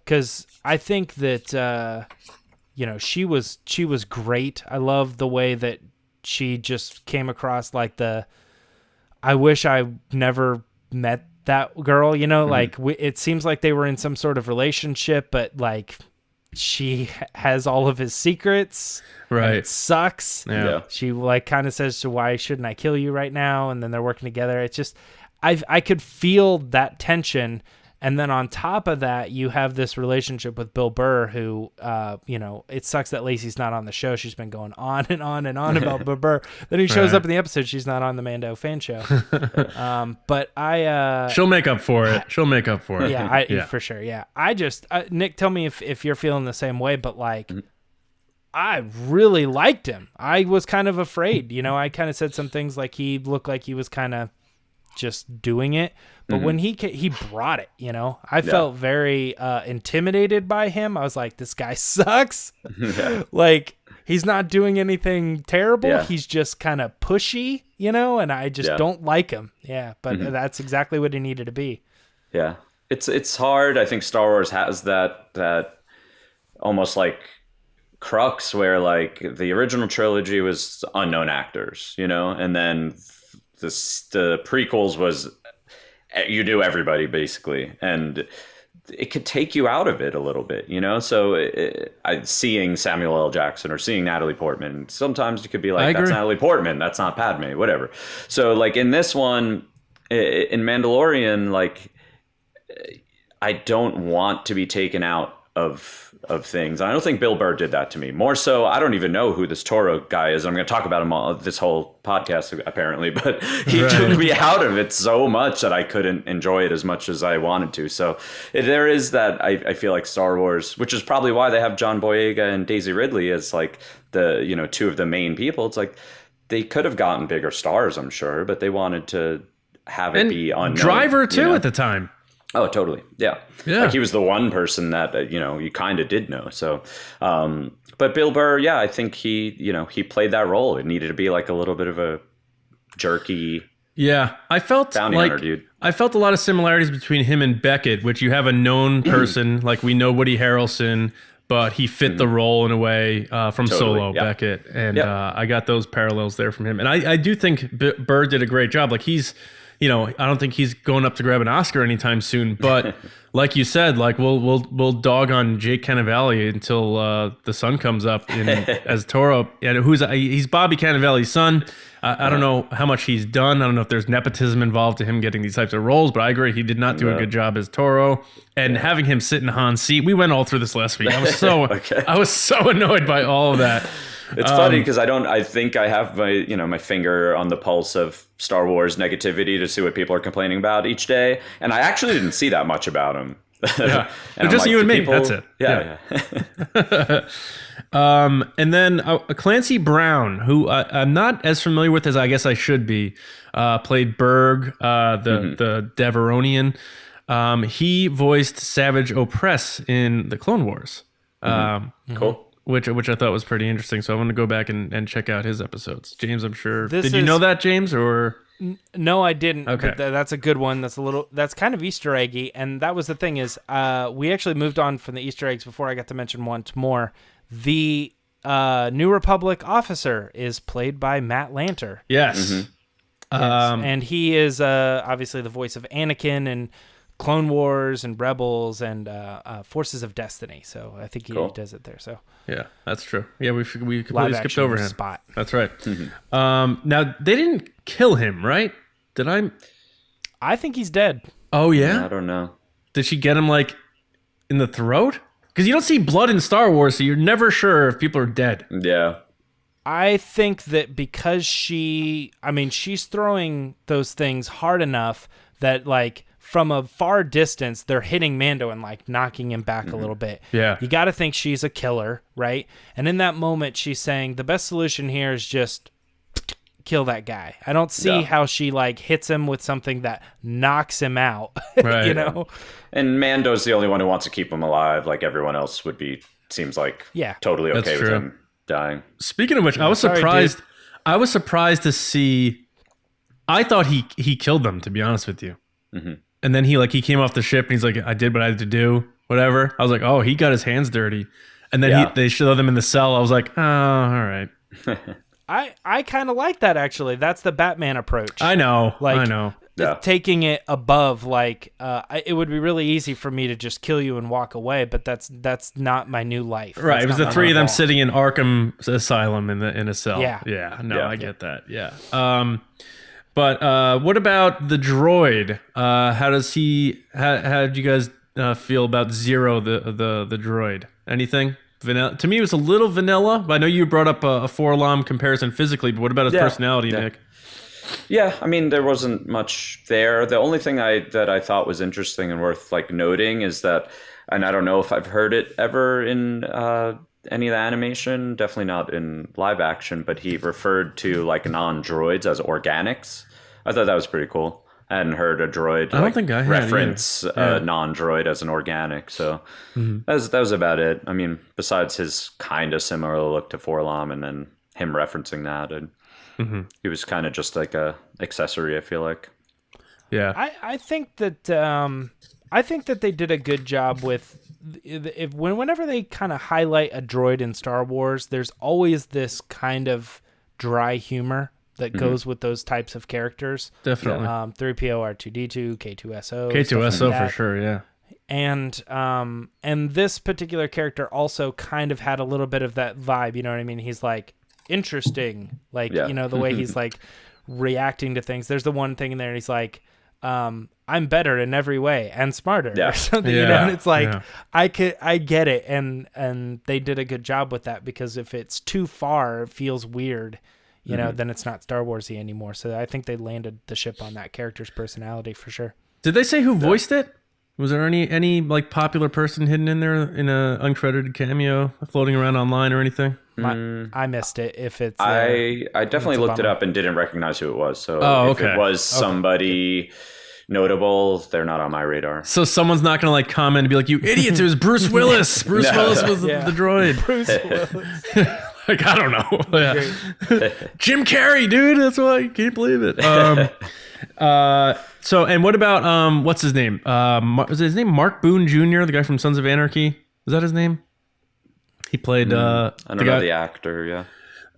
Because I think that she was great. I love the way that she just came across like I wish I never met that girl, like it seems like they were in some sort of relationship, but like she has all of his secrets, right? It sucks. Yeah. She like kind of says to, why shouldn't I kill you right now? And then they're working together. It's just, I could feel that tension. And then on top of that, you have this relationship with Bill Burr, who, it sucks that Lacey's not on the show. She's been going on and on and on about Bill Burr. Then he shows up in the episode. She's not on the Mando fan show. But she'll make up for it. She'll make up for it. Yeah, for sure. Yeah. I just, Nick, tell me if you're feeling the same way, but like, I really liked him. I was kind of afraid, I kind of said some things like he looked like he was kind of just doing it, but when he brought it, I felt very intimidated by him. I was like, this guy sucks. Like he's not doing anything terrible. He's just kind of pushy, and I just don't like him. But that's exactly what he needed to be. It's hard. I think Star Wars has that almost like crux where like the original trilogy was unknown actors, and then the prequels was you knew everybody basically, and it could take you out of it a little bit, you know? So seeing Samuel L. Jackson or seeing Natalie Portman, sometimes you could be like, that's Natalie Portman, that's not Padme, whatever. So like in this one, in Mandalorian, like I don't want to be taken out of things. I don't think Bill Burr did that to me. More so, I don't even know who this Toro guy is. I'm going to talk about him all this whole podcast apparently, but he took me out of it so much that I couldn't enjoy it as much as I wanted to. So there is that. I feel like Star Wars, which is probably why they have John Boyega and Daisy Ridley as like the, you know, two of the main people. It's like they could have gotten bigger stars, I'm sure, but they wanted to have it be unknown. Driver too, you know? At the time. Oh, totally. Yeah. Like he was the one person that, you know, you kind of did know. So, but Bill Burr, yeah, I think he, you know, he played that role. It needed to be like a little bit of a jerky. Yeah. I felt like, hunter, dude. I felt a lot of similarities between him and Beckett, which you have a known person, like we know Woody Harrelson, but he fit the role in a way from Solo, Beckett. And I got those parallels there from him. And I do think Burr did a great job. Like he's, you know, I don't think he's going up to grab an Oscar anytime soon, but like you said, like we'll dog on Jake Cannavale until the sun comes up as Toro, and he's Bobby Cannavale's son. I don't know how much he's done. I don't know if there's nepotism involved to him getting these types of roles, but I agree he did not do a good job as Toro. And having him sit in Han's seat, we went all through this last week. I was so I was so annoyed by all of that. It's funny because I think I have my finger on the pulse of Star Wars negativity to see what people are complaining about each day, and I actually didn't see that much about them. Yeah, and just like, you and me. That's it. Yeah. And then Clancy Brown, who I'm not as familiar with as I guess I should be, played Berg, the Deveronian. He voiced Savage Opress in the Clone Wars. Cool. Which I thought was pretty interesting. So I want to go back and check out his episodes. James, I'm sure. Did you know that, James? Or no, I didn't. Okay, but that's a good one. That's kind of Easter eggy. And that was the thing is, we actually moved on from the Easter eggs before I got to mention once more. The New Republic officer is played by Matt Lanter. Yes. Yes. And he is obviously the voice of Anakin and Clone Wars and Rebels and Forces of Destiny. So I think he does it there. So yeah, that's true. Yeah, we completely skipped over him. Spot. That's right. Now they didn't kill him, right? Did I? I think he's dead. Oh yeah. I don't know. Did she get him like in the throat? Because you don't see blood in Star Wars, so you're never sure if people are dead. Yeah. I think that because she's throwing those things hard enough that like from a far distance, they're hitting Mando and like knocking him back a little bit. Yeah. You got to think she's a killer, right? And in that moment, she's saying the best solution here is just kill that guy. I don't see how she like hits him with something that knocks him out, right. you know? And Mando's the only one who wants to keep him alive. Like everyone else would be, seems like totally okay with him dying. Speaking of which, I was surprised. I was surprised to see. I thought he killed them, to be honest with you. Mm-hmm. And then he came off the ship and he's like, I did what I had to do, whatever. I was like, oh, he got his hands dirty. And then they showed them in the cell. I was like, oh, all right. I kind of like that, actually. That's the Batman approach. I know. Taking it above, it would be really easy for me to just kill you and walk away, but that's not my new life. Right. It was the three of them sitting in Arkham Asylum in a cell. Yeah. Yeah. No, I get that. Yeah. But what about the droid? How does how did you guys feel about Zero, the droid? Anything? Vanilla? To me, it was a little vanilla, but I know you brought up a Forlom comparison physically, but what about his personality, Nick? Yeah, I mean, there wasn't much there. The only thing that I thought was interesting and worth noting is that, and I don't know if I've heard it ever in any of the animation, definitely not in live action, but he referred to non-droids as organics. I thought that was pretty cool. I hadn't heard a droid I don't think I had reference a non-droid as an organic, so that was about it. I mean, besides his kind of similar look to Forlom, and then him referencing that, and he was kind of just like a accessory, I feel like. Yeah, I think that they did a good job with whenever they kind of highlight a droid in Star Wars, there's always this kind of dry humor that goes with those types of characters. Definitely. 3PO, R2D2, K2SO. K2SO like for sure, yeah. And this particular character also kind of had a little bit of that vibe, you know what I mean? He's like interesting, like the way he's like reacting to things. There's the one thing in there, and he's like, I'm better in every way and smarter or something, and it's like I get it, and they did a good job with that, because if it's too far, it feels weird, you know, then it's not Star Warsy anymore. So I think they landed the ship on that character's personality for sure. Did they say who voiced it? Was there any like popular person hidden in there in a uncredited cameo floating around online or anything? I missed it. If it's I definitely looked it up and didn't recognize who it was. So if it was somebody notable, they're not on my radar. So someone's not gonna like comment and be like, "You idiots! It was Bruce Willis. Bruce Willis was the droid." Bruce Willis. Like, I don't know. Yeah. Jim Carrey, dude. That's why I can't believe it. So, and what about what's his name? Was his name Mark Boone Jr., the guy from Sons of Anarchy? Was that his name? He played I don't know the actor, yeah.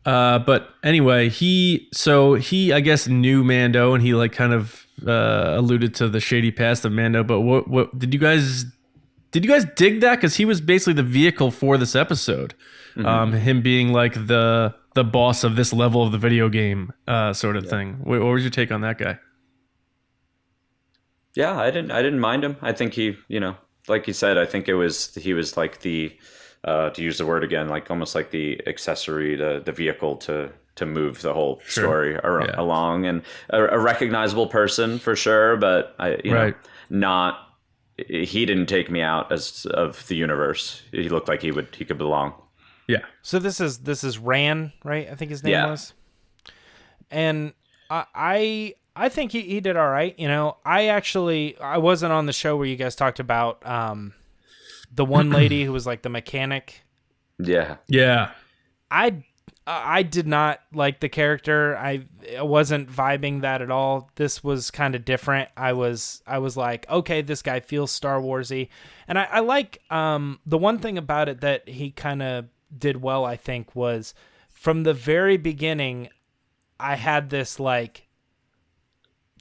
But anyway, he I guess knew Mando, and he like kind of alluded to the shady past of Mando. But what did you guys dig that? Because he was basically the vehicle for this episode. Him being like the boss of this level of the video game sort of thing. What was your take on that guy? Yeah, I didn't mind him. I think he, like you said, I think he was like the, to use the word again, like almost like the accessory, the vehicle to move the whole story along, and a recognizable person for sure. But he didn't take me out of the universe. He looked like he could belong. Yeah. So this is Ran, right? I think his name was. And I think he did all right. I wasn't on the show where you guys talked about the one lady who was like the mechanic. Yeah. Yeah. I did not like the character. I wasn't vibing that at all. This was kind of different. I was like, okay, this guy feels Star Warsy. And I like the one thing about it that he kind of did well, I think, was from the very beginning, I had this like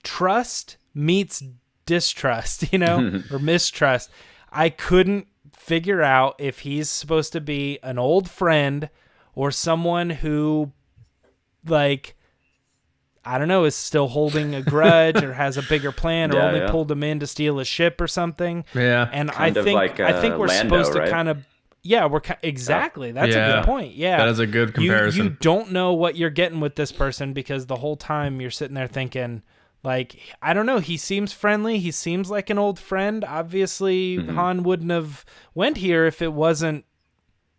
trust meets distrust, or mistrust. I couldn't figure out if he's supposed to be an old friend or someone who, like, I don't know, is still holding a grudge or has a bigger plan, or only pulled him in to steal a ship or something. Yeah. And I think we're Lando, supposed to right? kind of, exactly. That's a good point. Yeah. That is a good comparison. You don't know what you're getting with this person, because the whole time you're sitting there thinking, like, I don't know, he seems friendly. He seems like an old friend. Obviously, Han wouldn't have went here if it wasn't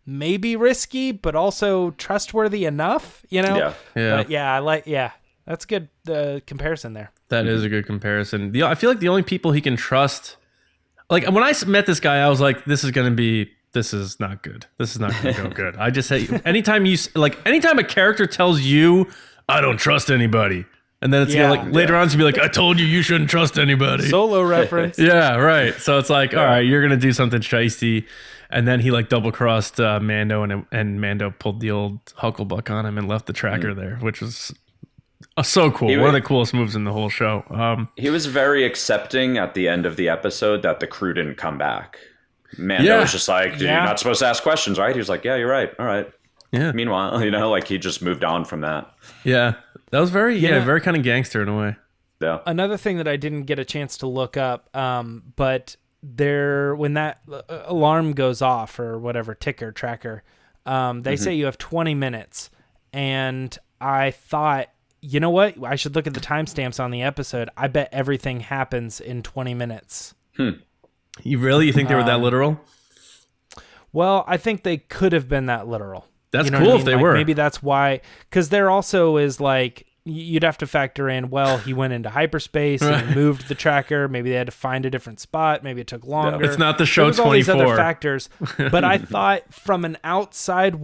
maybe risky, but also trustworthy enough, Yeah. But that's good. The comparison there. That is a good comparison. I feel like the only people he can trust, like when I met this guy, I was like, this is not good. This is not going to go good. I just say, anytime a character tells you, I don't trust anybody, and then it's later on to be like, I told you shouldn't trust anybody. Solo reference. Yeah, right. So it's like, all right, you're going to do something shiesty. And then he like double crossed Mando, and Mando pulled the old Hucklebuck on him and left the tracker there, which was so cool. One of the coolest moves in the whole show. He was very accepting at the end of the episode that the crew didn't come back. Mando was just like, you're not supposed to ask questions, right? He was like, yeah, you're right. All right. Yeah. Meanwhile, like he just moved on from that. Yeah. That was very kind of gangster in a way. Yeah. Another thing that I didn't get a chance to look up, but when that alarm goes off or whatever, ticker, tracker, they say you have 20 minutes. And I thought, you know what? I should look at the timestamps on the episode. I bet everything happens in 20 minutes. You think they were that literal? Well, I think they could have been that literal. That's cool if they were. Maybe that's why, because there also is like, you'd have to factor in, well, he went into hyperspace and moved the tracker. Maybe they had to find a different spot. Maybe it took longer. It's not the show 24. All these other factors. But I thought from an outside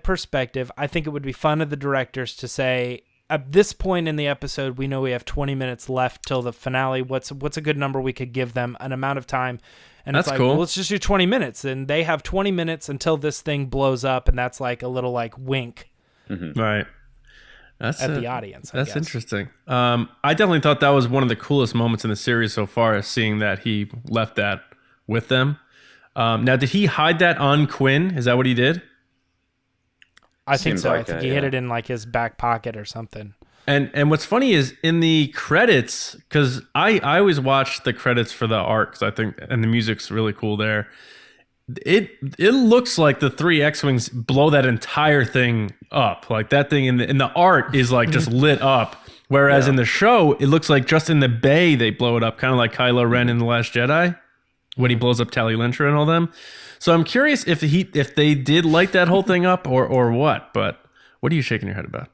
perspective, I think it would be fun of the directors to say, at this point in the episode, we know we have 20 minutes left till the finale. What's a good number we could give them, an amount of time? And that's it's like, cool. Well, let's just do 20 minutes. And they have 20 minutes until this thing blows up. And that's like a little like wink. Right. That's at the audience. I That's guess. interesting. I definitely thought that was one of the coolest moments in the series so far, is seeing that he left that with them. Now, did he hide that on Quinn? Is that what he did? I think Seems so. like I think it, he hid yeah. it in like his back pocket or something. And what's funny is in the credits, because I always watch the credits for the art, because I think, and the music's really cool there. It looks like the 3 X-Wings blow that entire thing up. Like that thing in the art is like just lit up. Whereas in the show, it looks like just in the bay they blow it up, kind of like Kylo Ren in The Last Jedi when he blows up Tali Lintra and all them. So I'm curious if they did light that whole thing up or what. But what are you shaking your head about?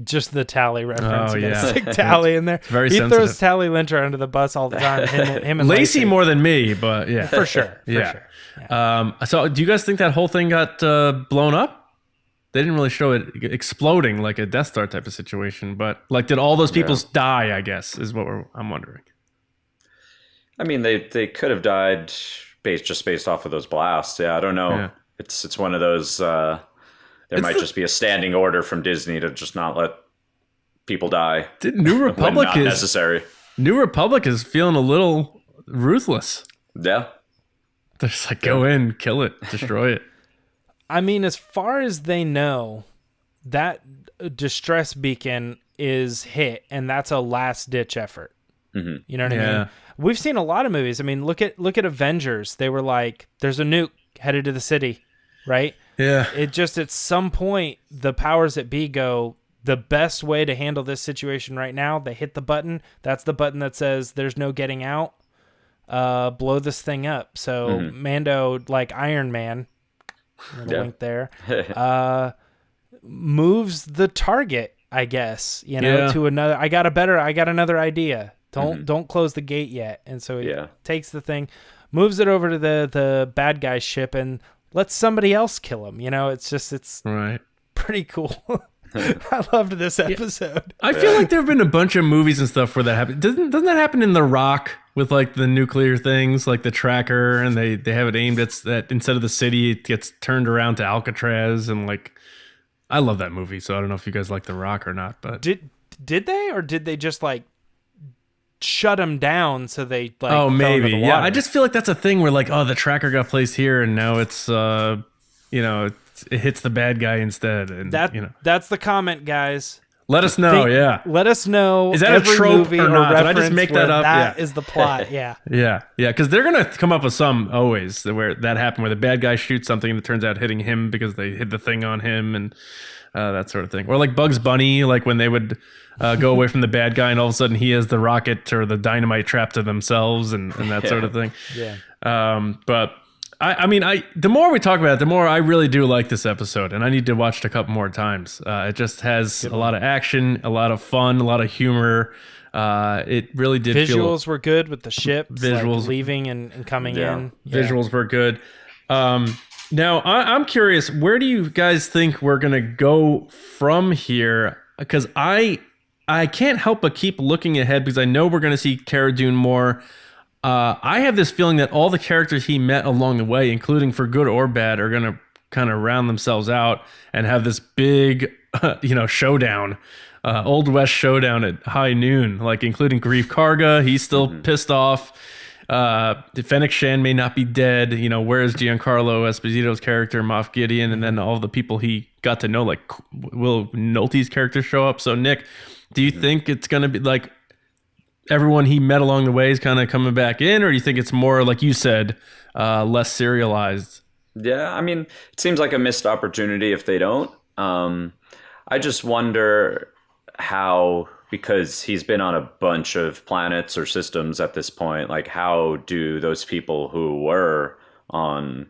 Just the Tally reference. Oh, yeah. Stick Tally in there. very he sensitive. throws Tally Linter under the bus all the time. Him and Lacey more than me, but yeah. for sure. Yeah. Yeah. So do you guys think that whole thing got blown up? They didn't really show it exploding like a Death Star type of situation, but like, did all those people die, I guess, is what I'm wondering. I mean, they could have died based off of those blasts. Yeah, I don't know. Yeah. It's one of those. There might just be a standing order from Disney to just not let people die. New when Republic not necessary. New Republic is feeling a little ruthless. Yeah. They're just like, go in, kill it, destroy it. I mean, as far as they know, that distress beacon is hit, and that's a last ditch effort. Mm-hmm. You know what I Yeah. mean? We've seen a lot of movies. I mean, look at Avengers. They were like, "There's a nuke headed to the city," right? Yeah. It just at some point the powers that be go, the best way to handle this situation right now. They hit the button. That's the button that says there's no getting out. Blow this thing up. So Mando, like Iron Man, link there, moves the target, I guess, to another. I got another idea. Don't close the gate yet. And so he takes the thing, moves it over to the bad guy's ship, and lets somebody else kill him. It's Right. pretty cool. I loved this episode. I feel like there have been a bunch of movies and stuff where that happens. Doesn't that happen in The Rock with like the nuclear things, like the tracker, and they have it aimed at that instead of the city, it gets turned around to Alcatraz, and like, I love that movie. So I don't know if you guys like The Rock or not, but Did they, or did they just like shut him down so they like? oh, fell into maybe, the yeah. water? I just feel like that's a thing where like, oh, the tracker got placed here, and now it's it hits the bad guy instead, and that's the comment, guys. let us know. Let us know. Is that a every trope movie or not? Did I just reference make where that up? That Yeah. is the plot. Yeah. Yeah, because they're gonna come up with some always where that happened, where the bad guy shoots something and it turns out hitting him because they hit the thing on him, and that sort of thing. Or like Bugs Bunny, like when they would go away from the bad guy and all of a sudden he has the rocket or the dynamite trapped to themselves, and that sort of thing. Yeah. But I mean, the more we talk about it, the more I really do like this episode, and I need to watch it a couple more times. It just has a lot of action, a lot of fun, a lot of humor. It really did Visuals were good with the ship Visuals. leaving and coming in. Yeah. Visuals were good. Now, I'm curious, where do you guys think we're going to go from here? Because I can't help but keep looking ahead, because I know we're going to see Cara Dune more. I have this feeling that all the characters he met along the way, including for good or bad, are going to kind of round themselves out and have this big, showdown, Old West showdown at high noon, like including Greef Karga. He's still pissed off. Fennec Shan may not be dead. Where's Giancarlo Esposito's character, Moff Gideon, and then all the people he got to know, like will Nolte's character show up? So Nick, do you think it's going to be like everyone he met along the way is kind of coming back in, or do you think it's more, like you said, less serialized? Yeah, I mean, it seems like a missed opportunity if they don't. I just wonder how, because he's been on a bunch of planets or systems at this point, like how do those people who were on,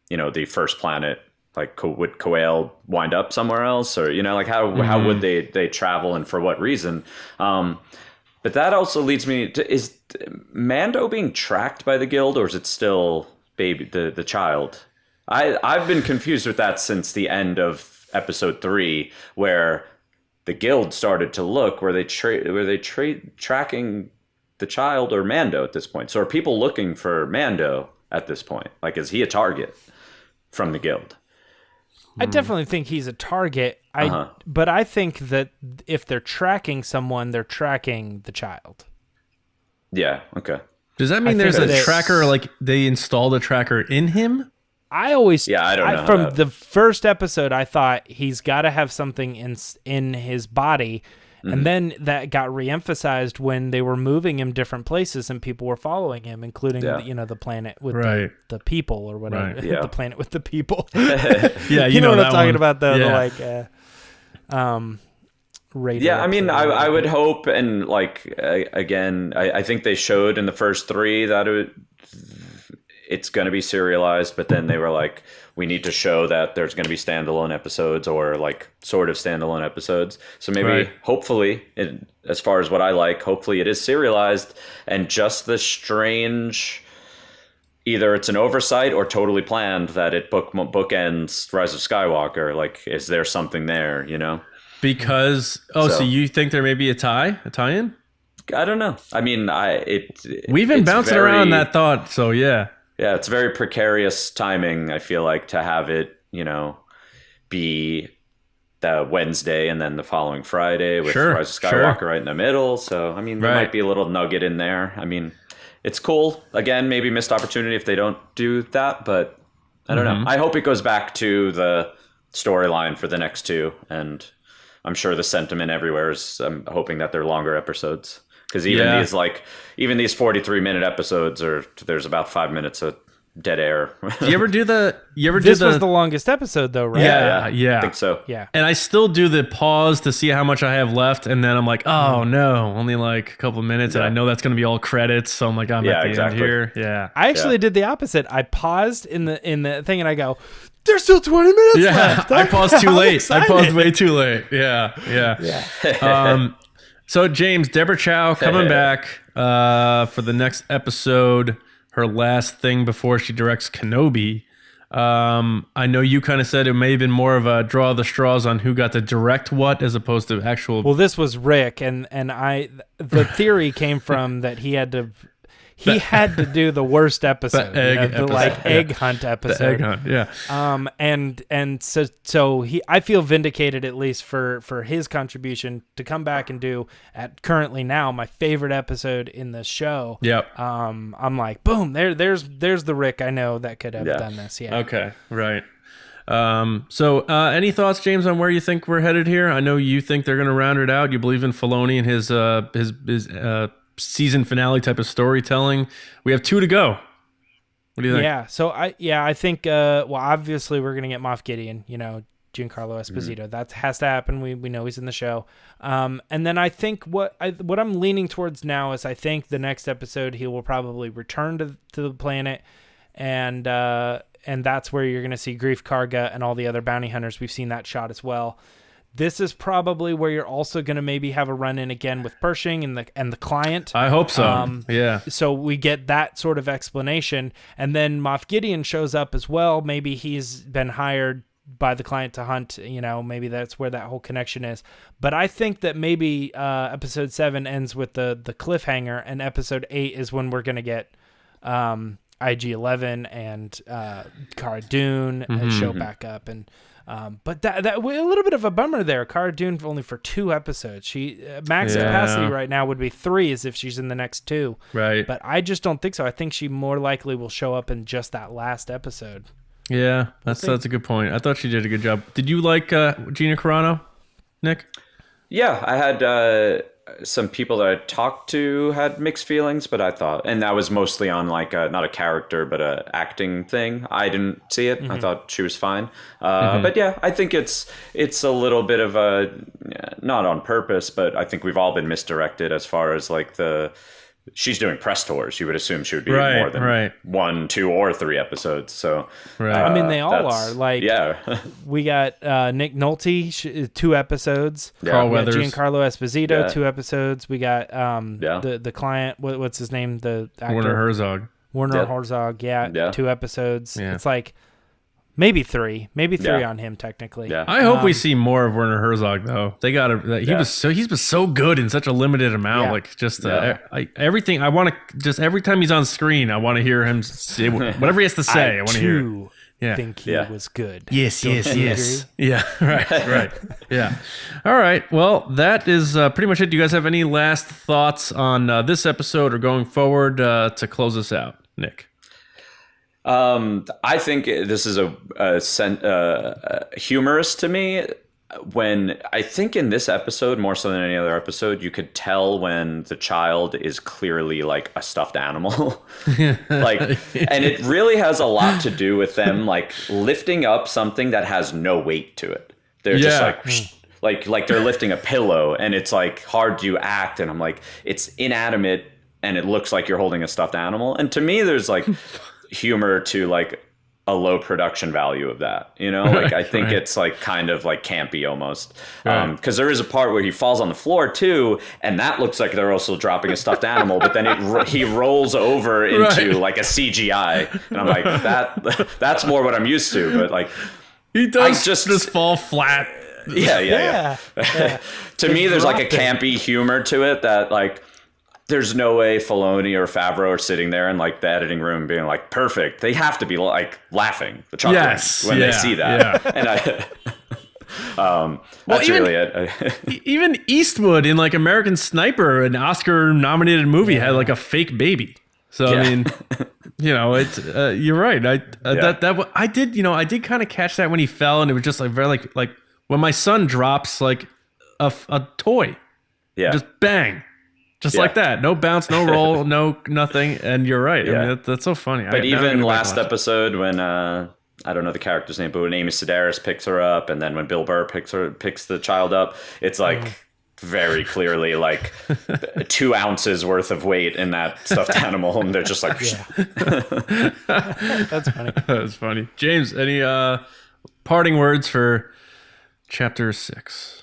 the first planet, like would Coel wind up somewhere else, or like how would they travel, and for what reason? But that also leads me to, is Mando being tracked by the guild, or is it still the child? I've been confused with that since the end of episode 3, where the guild started to look, were they tracking the child or Mando at this point? So are people looking for Mando at this point? Like, is he a target from the guild? I definitely think he's a target. But I think that if they're tracking someone, they're tracking the child. Yeah. Okay. Does that mean there's a tracker? Like they installed a tracker in him? I always, I don't know. From the first episode, I thought he's got to have something in his body. And then that got reemphasized when they were moving him different places and people were following him, including the planet with the people or whatever. Right. The planet with the people. Yeah, you know what I'm talking one. about though. Yeah. The radar. Yeah, I mean, I would hope, and like again, I think they showed in the first 3 that it's going to be serialized, but then they were like, we need to show that there's going to be standalone episodes or like sort of standalone episodes. So maybe, hopefully, as far as what I like, hopefully it is serialized, and just the strange, either it's an oversight or totally planned that it bookends Rise of Skywalker. Like, is there something there, you know? Because, so you think there may be a tie-in? I don't know. I mean, we've been bouncing around that thought, so yeah. Yeah, it's very precarious timing, I feel like, to have it, be the Wednesday and then the following Friday with Rise of Skywalker right in the middle. So, I mean, there might be a little nugget in there. I mean, it's cool. Again, maybe missed opportunity if they don't do that, but I don't know. I hope it goes back to the storyline for the next 2, and I'm sure the sentiment everywhere is I'm hoping that they're longer episodes. Because even these 43-minute episodes there's about 5 minutes of dead air. Do you ever do this was the longest episode though, right? Yeah. I think so. Yeah. And I still do the pause to see how much I have left, and then I'm like, oh no, only like a couple of minutes, and I know that's gonna be all credits, so I'm like, I'm at the end here. Yeah. I actually did the opposite. I paused in the thing and I go, there's still 20 minutes left. I paused too late. I paused way too late. Yeah. So James, Deborah Chow coming back for the next episode, her last thing before she directs Kenobi. I know you kind of said it may have been more of a draw the straws on who got to direct what as opposed to actual. Well, this was Rick, and the theory came from that he had to do the worst episode, egg hunt episode. The egg hunt, yeah. And so I feel vindicated at least for his contribution to come back and do currently now my favorite episode in the show. Yep. I'm like, boom, there's the Rick I know that could have done this. Yeah. Okay. Right. So any thoughts, James, on where you think we're headed here? I know you think they're going to round it out. You believe in Filoni and his season finale type of storytelling. We have 2 to go. What do you think? Yeah. So I think obviously we're gonna get Moff Gideon, Giancarlo Esposito. That has to happen. We know he's in the show. And then I think what I'm leaning towards now is I think the next episode he will probably return to the planet, and that's where you're gonna see Grief Karga and all the other bounty hunters. We've seen that shot as well. This is probably where you're also going to maybe have a run-in again with Pershing and the client. I hope so. Yeah. So we get that sort of explanation. And then Moff Gideon shows up as well. Maybe he's been hired by the client to hunt. Maybe that's where that whole connection is. But I think that maybe episode 7 ends with the cliffhanger, and episode 8 is when we're going to get IG-11 and Cara Dune show back up. And but that a little bit of a bummer there. Cara Dune only for 2 episodes. She max capacity right now would be 3 as if she's in the next 2. Right. But I just don't think so. I think she more likely will show up in just that last episode. Yeah, that's a good point. I thought she did a good job. Did you like Gina Carano, Nick? Yeah, I had some people that I talked to had mixed feelings, but I thought, and that was mostly on like not a character, but a acting thing. I didn't see it. I thought she was fine. But yeah, I think it's a little bit of a, not on purpose, but I think we've all been misdirected as far as like she's doing press tours. You would assume she would be more than 1, 2, or 3 episodes. So, I mean, they all are. Like, we got Nick Nolte, 2 episodes. Carl Weathers, Giancarlo Esposito, 2 episodes. We got the client. What's his name? The actor Werner Herzog. Herzog. 2 episodes. Yeah. It's like maybe 3 on him technically. Yeah. I hope we see more of Werner Herzog though. They got to. He's been so good in such a limited amount. Yeah. Like just everything. I want to just every time he's on screen, I want to hear him say whatever he has to say. I want to hear. think he was good. Yes, Don't yes, you yes. agree? Yeah, right. Yeah. All right. Well, that is pretty much it. Do you guys have any last thoughts on this episode or going forward to close us out, Nick? I think this is humorous to me. When I think in this episode, more so than any other episode, you could tell when the child is clearly like a stuffed animal. Like, and it really has a lot to do with them like lifting up something that has no weight to it. They're just like they're lifting a pillow, and it's like hard to act. And I'm like, it's inanimate and it looks like you're holding a stuffed animal. And to me, there's like humor to like a low production value of that, you know, like I think it's like kind of like campy almost, because there is a part where he falls on the floor too, and that looks like they're also dropping a stuffed animal, but then he rolls over into like a CGI, and I'm like, that's more what I'm used to, but like he does just fall flat. Yeah. To me, there's like a campy humor to it that like, there's no way Filoni or Favreau are sitting there in like the editing room being like, perfect. They have to be like laughing, chuckling when they see that. Yeah. And that's really it. Even Eastwood in like American Sniper, an Oscar-nominated movie, had like a fake baby. So I mean, you know, it's you're right. I did kind of catch that when he fell, and it was just like very like when my son drops like a toy, just bang. Just like that. No bounce, no roll, no nothing. And you're right. Yeah. I mean, that's so funny. But even last episode when, I don't know the character's name, but when Amy Sedaris picks her up, and then when Bill Burr picks the child up, it's like very clearly like 2 ounces worth of weight in that stuffed animal. And they're just like... That's funny. That's funny. James, any parting words for Chapter 6?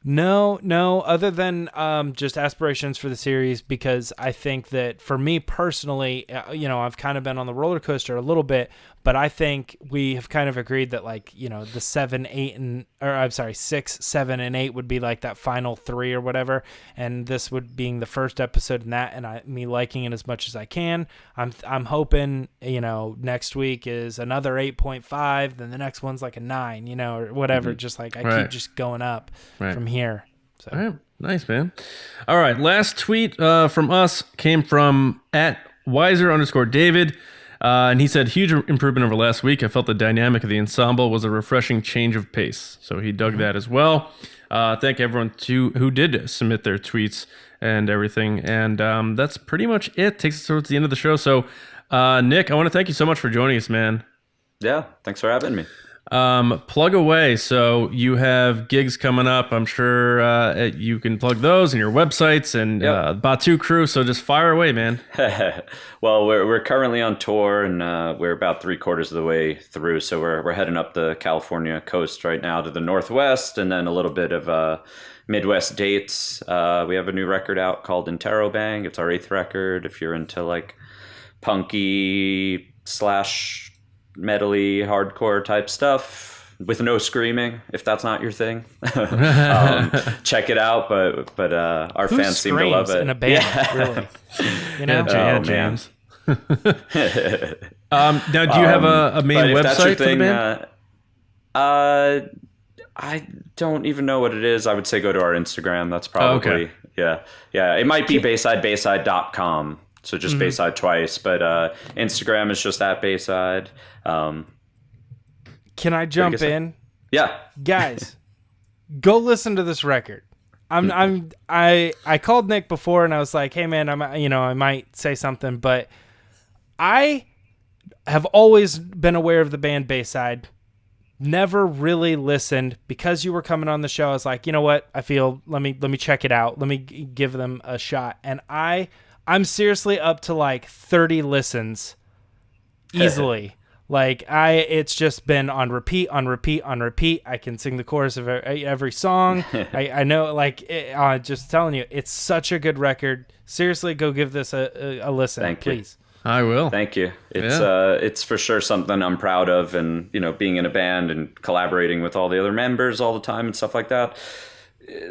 No, other than just aspirations for the series, because I think that for me personally, I've kind of been on the roller coaster a little bit, but I think we have kind of agreed that like, the 6, 7, and 8 would be like that final 3 or whatever, and this would being the first episode in that, and me liking it as much as I can. I'm hoping, next week is another 8.5, then the next one's like a 9, or whatever, just like I keep just going up from here. So. All right. Nice, man. All right. Last tweet from us came from @Wiser_David. And he said, huge improvement over last week. I felt the dynamic of the ensemble was a refreshing change of pace. So he dug that as well. Thank everyone who did submit their tweets and everything. And that's pretty much it. Takes us towards the end of the show. So, Nick, I want to thank you so much for joining us, man. Yeah, thanks for having me. Plug away. So you have gigs coming up. I'm sure you can plug those and your websites and Batu crew. So just fire away, man. Well, we're currently on tour, and we're about 3/4 of the way through. So we're heading up the California coast right now to the Northwest, and then a little bit of Midwest dates. We have a new record out called Interrobang. It's our 8th record. If you're into like punky / metally hardcore type stuff with no screaming, if that's not your thing, check it out. But our fans seem to love it in a band, really. James. Now, do you have a main website for the band? I don't even know what it is. I would say go to our Instagram. That's probably yeah. It might be bayside.com. So just Bayside twice, but Instagram is just @Bayside. Can I jump in? Yeah, guys, go listen to this record. I called Nick before and I was like, hey man, I might say something, but I have always been aware of the band Bayside. Never really listened. Because you were coming on the show, I was like, you know what? I feel let me check it out. Let me give them a shot. And I'm seriously up to like 30 listens easily. It's just been on repeat. I can sing the chorus of every song. I know, just telling you, it's such a good record. Seriously, go give this a listen. Thank you. Please. I will. Thank you. It's for sure something I'm proud of, and being in a band and collaborating with all the other members all the time and stuff like that.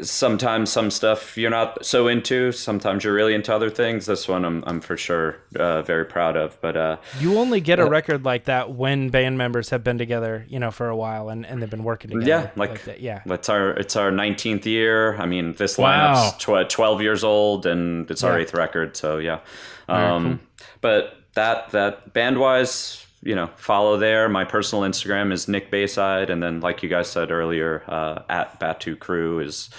sometimes some stuff you're not so into. Sometimes you're really into other things. This one I'm for sure very proud of. But you only get a record like that when band members have been together, for a while and they've been working together. Yeah, like that. Yeah. It's our 19th year. I mean, this Wow. lineup's 12 years old, and it's our 8th record. So yeah. Cool. But that band wise, follow there. My personal Instagram is Nick Bayside, and then like you guys said earlier, at Batu Crew it's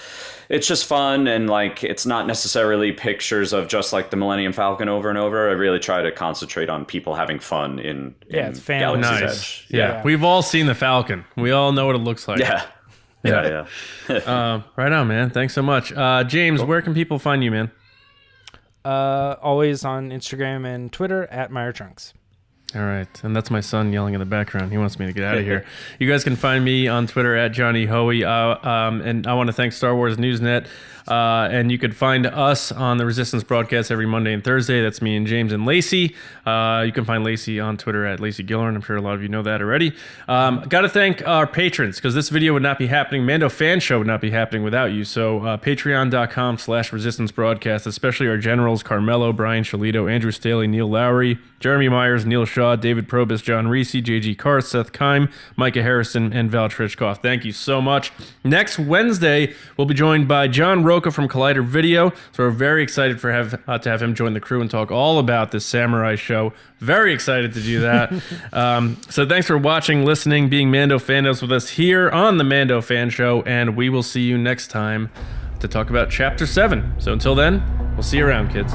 just fun, and like it's not necessarily pictures of just like the Millennium Falcon over and over. I really try to concentrate on people having fun in it's family. Galaxy's Nice. Edge. Yeah. We've all seen the Falcon. We all know what it looks like. Yeah. Right on, man. Thanks so much. James, where can people find you, man? Always on Instagram and Twitter at Meyer Trunks. All right. And that's my son yelling in the background. He wants me to get out of here. You guys can find me on Twitter at Johnny Hoey. And I want to thank Star Wars Newsnet. And you could find us on the Resistance broadcast every Monday and Thursday. That's me and James and Lacey. You can find Lacey on Twitter at Lacey Gilleran. I'm sure a lot of you know that already. Got to thank our patrons, because this video would not be happening. Mando Fan Show would not be happening without you. So patreon.com/Resistance broadcast, especially our generals, Carmelo, Brian Shalito, Andrew Staley, Neil Lowry, Jeremy Myers, Neil Shaw, David Probus, John Risi, JG Carr, Seth Keim, Micah Harrison, and Val Trichkoff. Thank you so much. Next Wednesday, we'll be joined by John Roca from Collider Video. So we're very excited to have him join the crew and talk all about this samurai show. Very excited to do that. So thanks for watching, listening, being Mando fandos with us here on the Mando Fan Show, and we will see you next time to talk about Chapter 7. So until then, we'll see you around, kids.